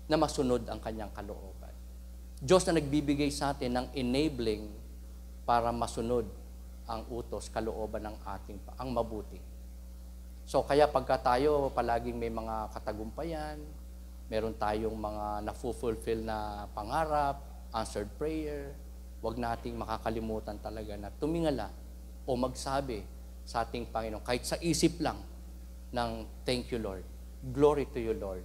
na masunod ang kanyang kalooban. Diyos na nagbibigay sa atin ng enabling para masunod ang utos, kalooban ng ating ang mabuti. So kaya pagka tayo palaging may mga katagumpayan, meron tayong mga na-fulfill na pangarap, answered prayer, huwag nating makakalimutan talaga na tumingala o magsabi sa ating Panginoon, kahit sa isip lang, ng thank you, Lord. Glory to you, Lord.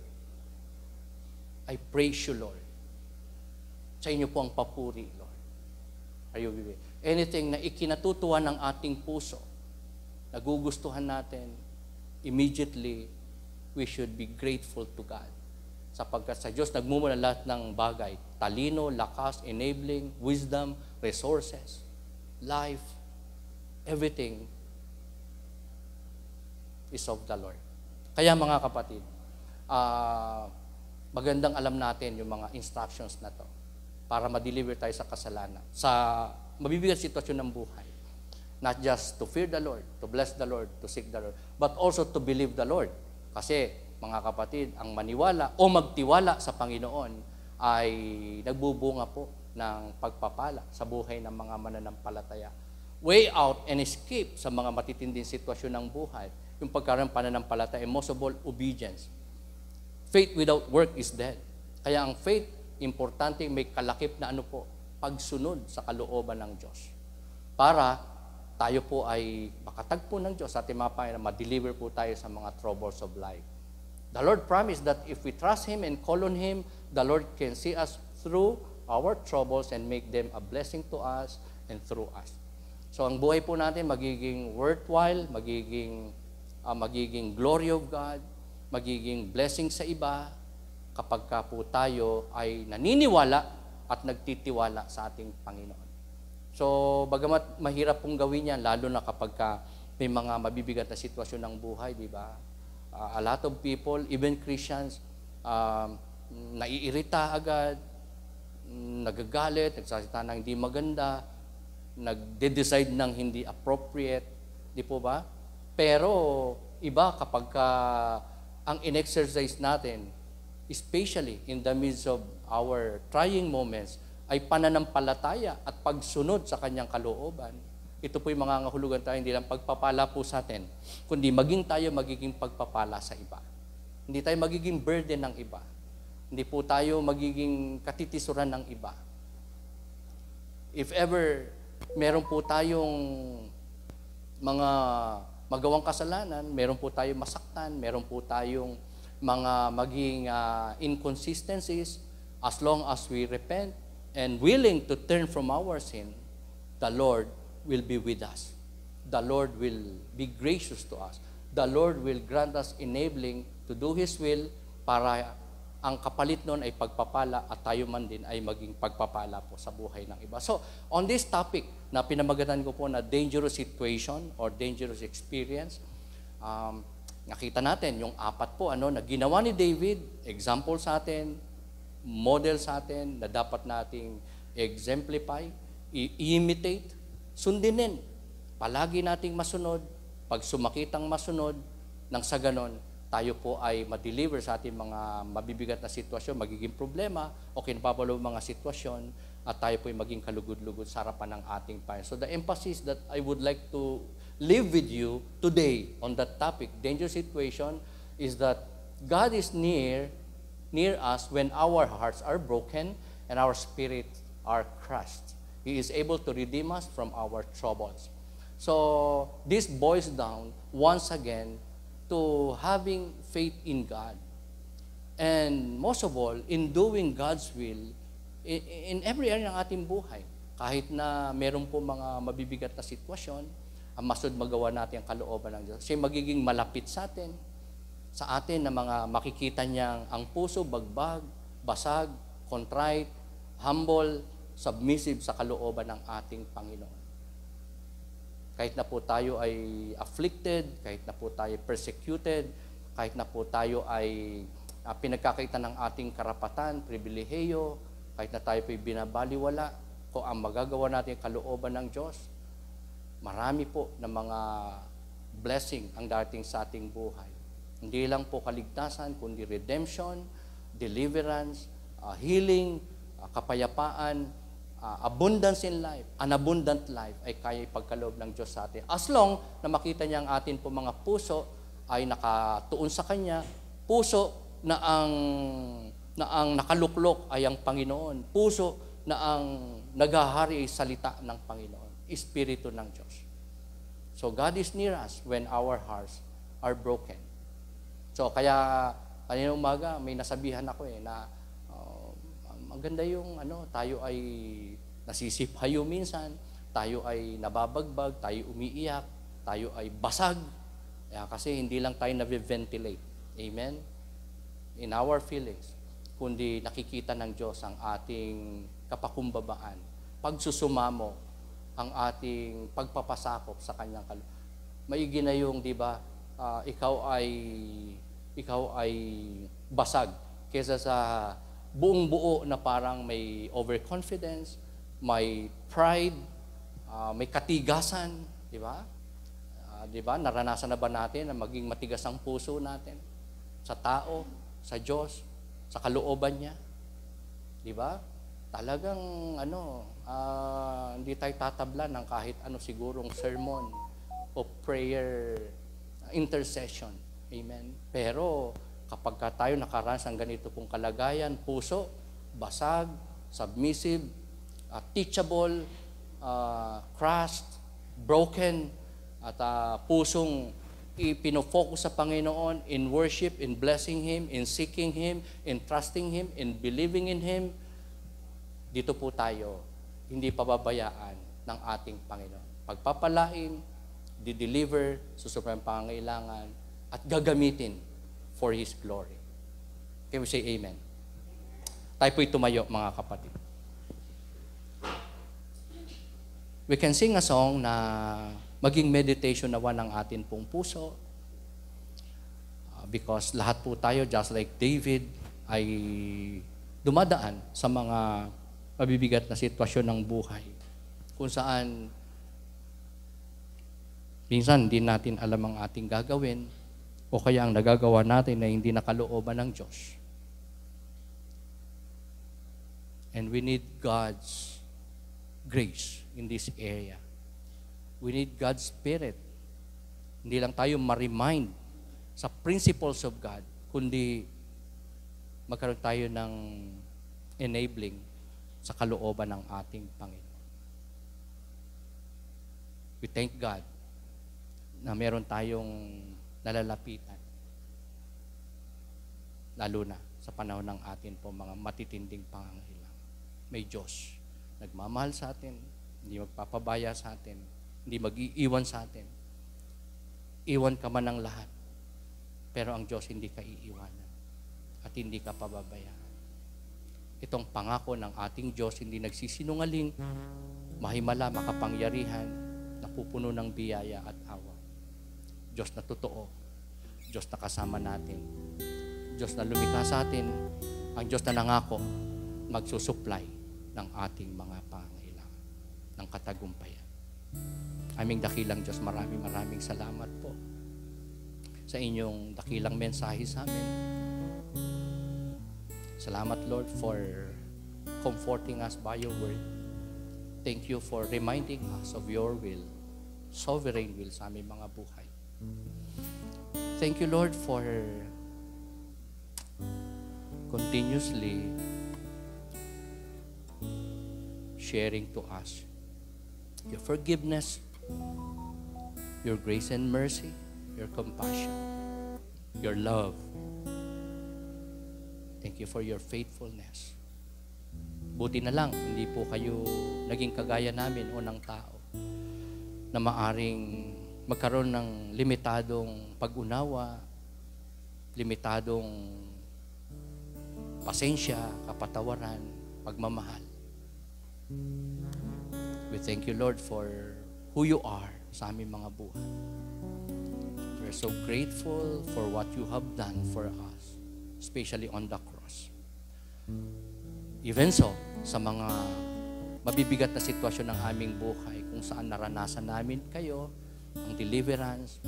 I praise you, Lord. Sa inyo po ang papuri, Lord. Are you with me? Anything na ikinatutuwa ng ating puso, nagugustuhan natin, immediately, we should be grateful to God. Sapagkat sa Diyos, nagmumula lahat ng bagay. Talino, lakas, enabling, wisdom, resources, life, everything is of the Lord. Kaya mga kapatid, magandang alam natin yung mga instructions na to para ma-deliver tayo sa kasalanan, sa mabibigat sitwasyon ng buhay. Not just to fear the Lord, to bless the Lord, to seek the Lord, but also to believe the Lord. Kasi, mga kapatid, ang maniwala o magtiwala sa Panginoon ay nagbubunga po ng pagpapala sa buhay ng mga mananampalataya. Way out and escape sa mga matitinding sitwasyon ng buhay, yung pagkaroon ng pananampalataya, and most of all, obedience. Faith without work is dead. Kaya ang faith, importante, may kalakip na pagsunod sa kalooban ng Diyos. Para tayo po ay makatagpo ng Diyos sa ating mga Panginoon, ma-deliver po tayo sa mga troubles of life. The Lord promised that if we trust Him and call on Him, the Lord can see us through our troubles and make them a blessing to us and through us. So ang buhay po natin magiging worthwhile, magiging glory of God, magiging blessing sa iba kapag ka po tayo ay naniniwala at nagtitiwala sa ating Panginoon. So bagamat mahirap pong gawin yan, lalo na kapag ka may mga mabibigat na sitwasyon ng buhay, di ba? A lot of people, even Christians, naiirita agad, nagagalit, nagsasalita ng hindi maganda, nagde-decide ng hindi appropriate, di po ba? Pero iba kapag ang in-exercise natin, especially in the midst of our trying moments, ay pananampalataya at pagsunod sa kanyang kalooban. Ito po'y mangangahulugan tayo, hindi lang pagpapala po sa atin, kundi magiging pagpapala sa iba. Hindi tayo magiging burden ng iba. Hindi po tayo magiging katitisuran ng iba. If ever meron po tayong mga magawang kasalanan, meron po tayong masaktan, meron po tayong mga maging inconsistencies, as long as we repent and willing to turn from our sin, the Lord will be with us. The Lord will be gracious to us. The Lord will grant us enabling to do His will para ang kapalit nun ay pagpapala at tayo man din ay maging pagpapala po sa buhay ng iba. So, on this topic na pinamagatan ko po na dangerous situation or dangerous experience, nakita natin yung apat po na ginawa ni David, example sa atin, model sa atin na dapat nating exemplify, imitate, sundinin. Palagi nating masunod, pag sumakitang masunod, nang sa ganon, tayo po ay ma-deliver sa ating mga mabibigat na sitwasyon, magiging problema o kinapapalo mga sitwasyon at tayo po ay maging kalugod-lugod sa harapan ng ating Panginoon. So the emphasis that I would like to leave with you today on that topic, dangerous situation, is that God is near near us when our hearts are broken and our spirits are crushed. He is able to redeem us from our troubles. So this boils down once again to having faith in God. And most of all, in doing God's will in every area ng ating buhay. Kahit na meron po mga mabibigat na sitwasyon, ang masud magawa natin ang kalooban ng Diyos. Siya magiging malapit sa atin na mga makikita niyang ang puso, bagbag, basag, contrite, humble, submissive sa kalooban ng ating Panginoon. Kahit na po tayo ay afflicted, kahit na po tayo persecuted, kahit na po tayo ay pinagkakaitan ng ating karapatan, pribilehiyo, kahit na tayo po'y binabaliwala, kung ang magagawa natin kalooban ng Diyos, marami po na mga blessing ang dating sa ating buhay. Hindi lang po kaligtasan, kundi redemption, deliverance, healing, kapayapaan, abundance in life, an abundant life ay kaya ipagkaloob ng Diyos sa atin. As long na makita niya ang atin po mga puso ay nakatuon sa Kanya, puso na ang nakaluklok ay ang Panginoon, puso na ang naghahari ay salita ng Panginoon, Espiritu ng Diyos. So God is near us when our hearts are broken. So kaya kanina umaga may nasabihan ako na maganda yung tayo ay nasisiphayo minsan, tayo ay nababagbag, tayo umiiyak, tayo ay basag. Kasi hindi lang tayo na-ventilate. Amen? In our feelings, kundi nakikita ng Diyos ang ating kapakumbabaan, pagsusumamo, ang ating pagpapasakop sa Kanyang maigi na yung, di ba, ikaw ay basag kaysa sa buong-buo na parang may overconfidence, may pride, may katigasan, di ba? Di ba? Naranasan na ba natin na maging matigas ang puso natin sa tao, sa Diyos, sa kalooban niya? Di ba? Talagang hindi tayo tatabla ng kahit sigurong sermon o prayer, intercession. Amen. Pero kapag tayo nakaranas ng ganito pong kalagayan, puso, basag, submissive, teachable, crushed, broken, at pusong ipinofocus sa Panginoon in worship, in blessing Him, in seeking Him, in trusting Him, in believing in Him, dito po tayo hindi pababayaan ng ating Panginoon. Pagpapalain, di-deliver, susuprang pangangailangan, at gagamitin for His glory. Can we say amen? Tayo po'y tumayo, mga kapatid. We can sing a song na maging meditation nawa ng atin pong puso. Because lahat po tayo, just like David, ay dumadaan sa mga mabibigat na sitwasyon ng buhay. Kung saan minsan hindi natin alam ang ating gagawin o kaya ang nagagawa natin na hindi nakalooban ng Diyos. And we need God's grace in this area. We need God's Spirit. Hindi lang tayo ma-remind sa principles of God, kundi magkaroon tayo ng enabling sa kalooban ng ating Panginoon. We thank God na meron tayong nalalapitan, lalo na sa panahon ng atin po mga matitinding pangangailangan. May Diyos nagmamahal sa atin, hindi magpapabaya sa atin, hindi mag-iiwan sa atin. Iwan ka man ng lahat, pero ang Diyos hindi ka iiwanan at hindi ka pababayaan. Itong pangako ng ating Diyos hindi nagsisinungaling, mahimala, makapangyarihan, napupuno ng biyaya at awa. Diyos na totoo, Diyos na kasama natin, Diyos na lumikha sa atin, ang Diyos na nangako, magsusupply ng ating mga pangangailangan, ng katagumpayan. Aming dakilang Diyos, maraming salamat po sa inyong dakilang mensahe sa amin. Salamat, Lord, for comforting us by your word. Thank you for reminding us of your will, sovereign will sa aming mga buhay. Thank you, Lord, for continuously sharing to us your forgiveness, your grace and mercy, your compassion, your love. Thank you for your faithfulness. Buti na lang, hindi po kayo naging kagaya namin o ng tao na maaring magkaroon ng limitadong pag-unawa, limitadong pasensya, kapatawaran, pagmamahal. We thank you, Lord, for who you are sa aming mga buhay. We're so grateful for what you have done for us, especially on the cross. Even so, sa mga mabibigat na sitwasyon ng aming buhay, kung saan naranasan namin kayo, ang deliverance,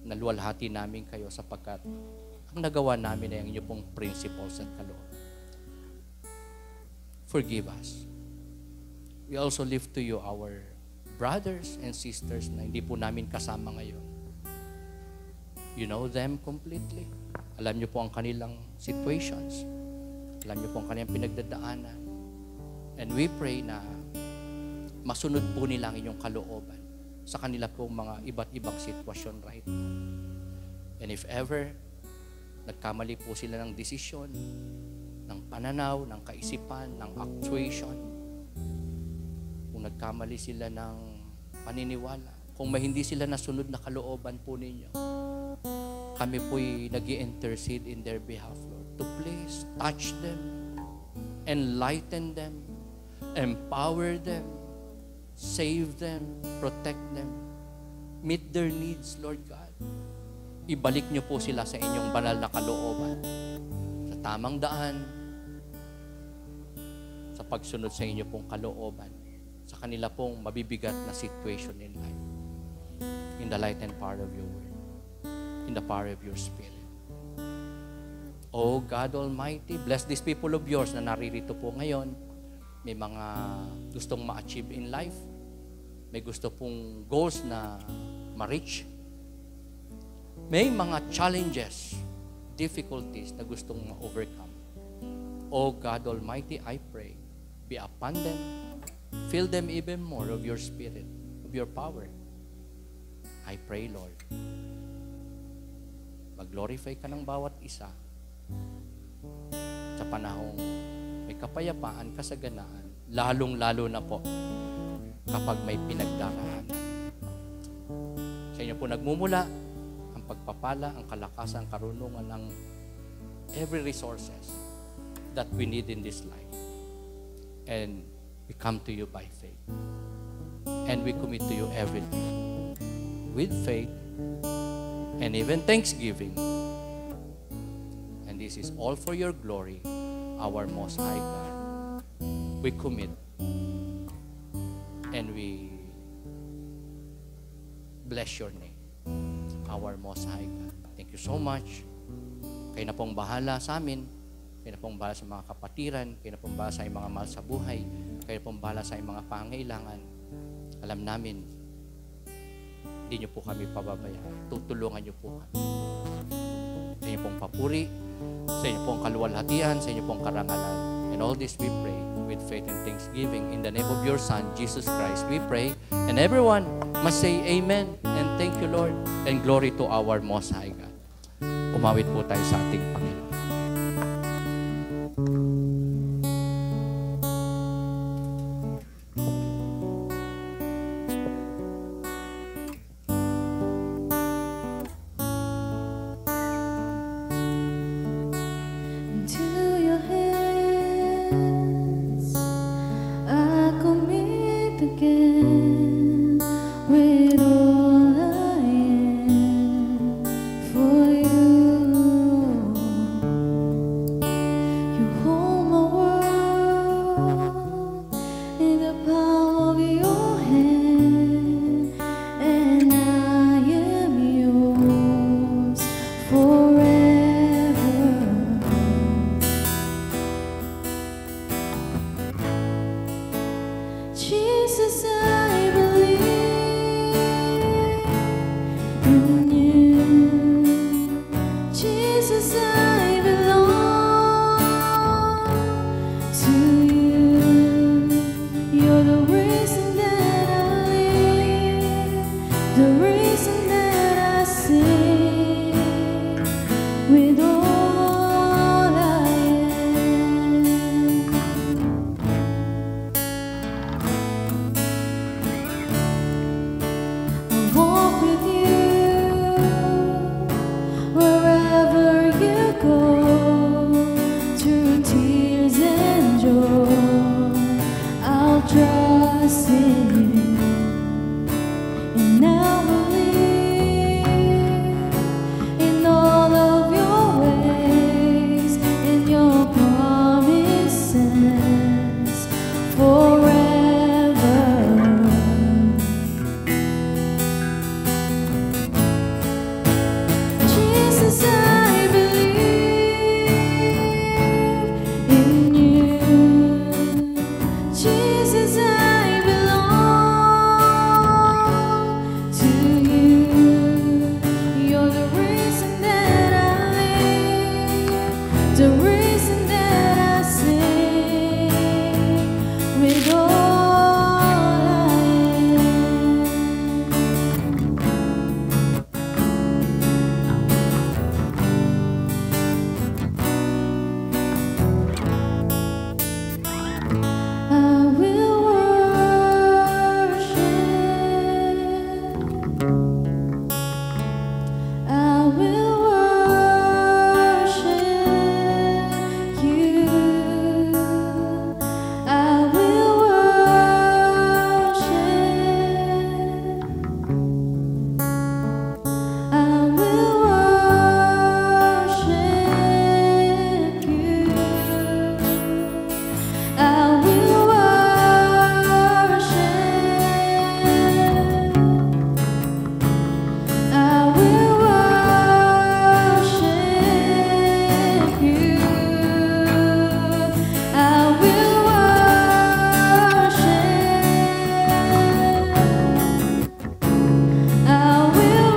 naluwalhati namin kayo sapagkat ang nagawa namin ay ang inyong pong principles at kalooban. Forgive us. We also lift to you our brothers and sisters na hindi po namin kasama ngayon. You know them completely. Alam niyo po ang kanilang situations. Alam niyo po ang kanilang pinagdadaanan. And we pray na masunod po nila ang inyong kalooban sa kanila pong mga iba't ibang sitwasyon right now. And if ever, nagkamali po sila ng desisyon, ng pananaw, ng kaisipan, ng actuation, kung nagkamali sila ng paniniwala, kung may hindi sila nasunod na kalooban po ninyo, kami po'y nag-i-intercede in their behalf, Lord, to please touch them, enlighten them, empower them, save them, protect them, meet their needs, Lord God. Ibalik niyo po sila sa inyong banal na kalooban, sa tamang daan, sa pagsunod sa inyo pong kalooban, sa kanila pong mabibigat na situation in life. In the light and power of your word. In the power of your spirit. Oh God Almighty, bless these people of yours na naririto po ngayon. May mga gustong ma-achieve in life. May gusto pong goals na ma-reach. May mga challenges, difficulties na gustong ma-overcome. Oh God Almighty, I pray, be upon them. Fill them even more of your spirit, of your power. I pray, Lord, mag-glorify ka ng bawat isa sa panahong may kapayapaan, kasaganaan, lalong-lalo na po kapag may pinagdaraanan. Sa inyo po nagmumula ang pagpapala, ang kalakasan, ang karunungan, ang every resources that we need in this life. And we come to you by faith. And we commit to you everything with faith and even thanksgiving. And this is all for your glory, our Most High God. We commit and we bless your name, our Most High God. Thank you so much. Kayo na pong bahala sa amin. Kayo na pong bahala sa mga kapatiran. Kayo na pong bahala sa mga mahal sa buhay. Kayo pong bahala sa mga pangailangan. Alam namin, hindi niyo po kami pababayaan. Tutulungan niyo po kami. Sa inyo pong papuri, sa inyo pong kaluwalhatian, sa inyo pong karangalan. And all this we pray with faith and thanksgiving. In the name of your Son, Jesus Christ, we pray. And everyone must say amen. And thank you, Lord. And glory to our Most High God. Umawit po tayo sa ating Panginoon. Jesus, I belong. reason that I sing with all I am. I will worship. I will worship you. I will worship. I will worship you. I will worship. I will worship you. I will worship. I will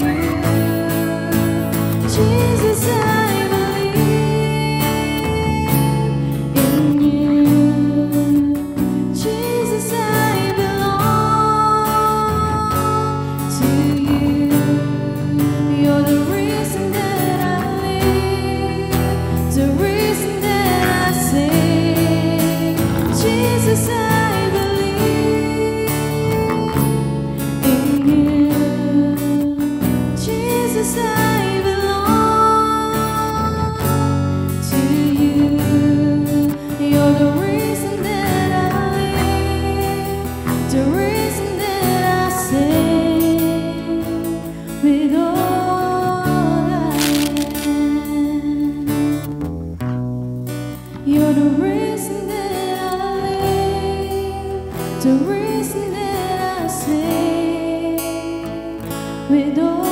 worship you. Jesus, I believe in you. Jesus, I belong to you. You're the reason that I live, the reason that I sing. Jesus, I believe in you. Jesus, I belong to you. You're the reason that I live, the reason that I sing with all I am. You're the reason that I live, the reason that I sing with all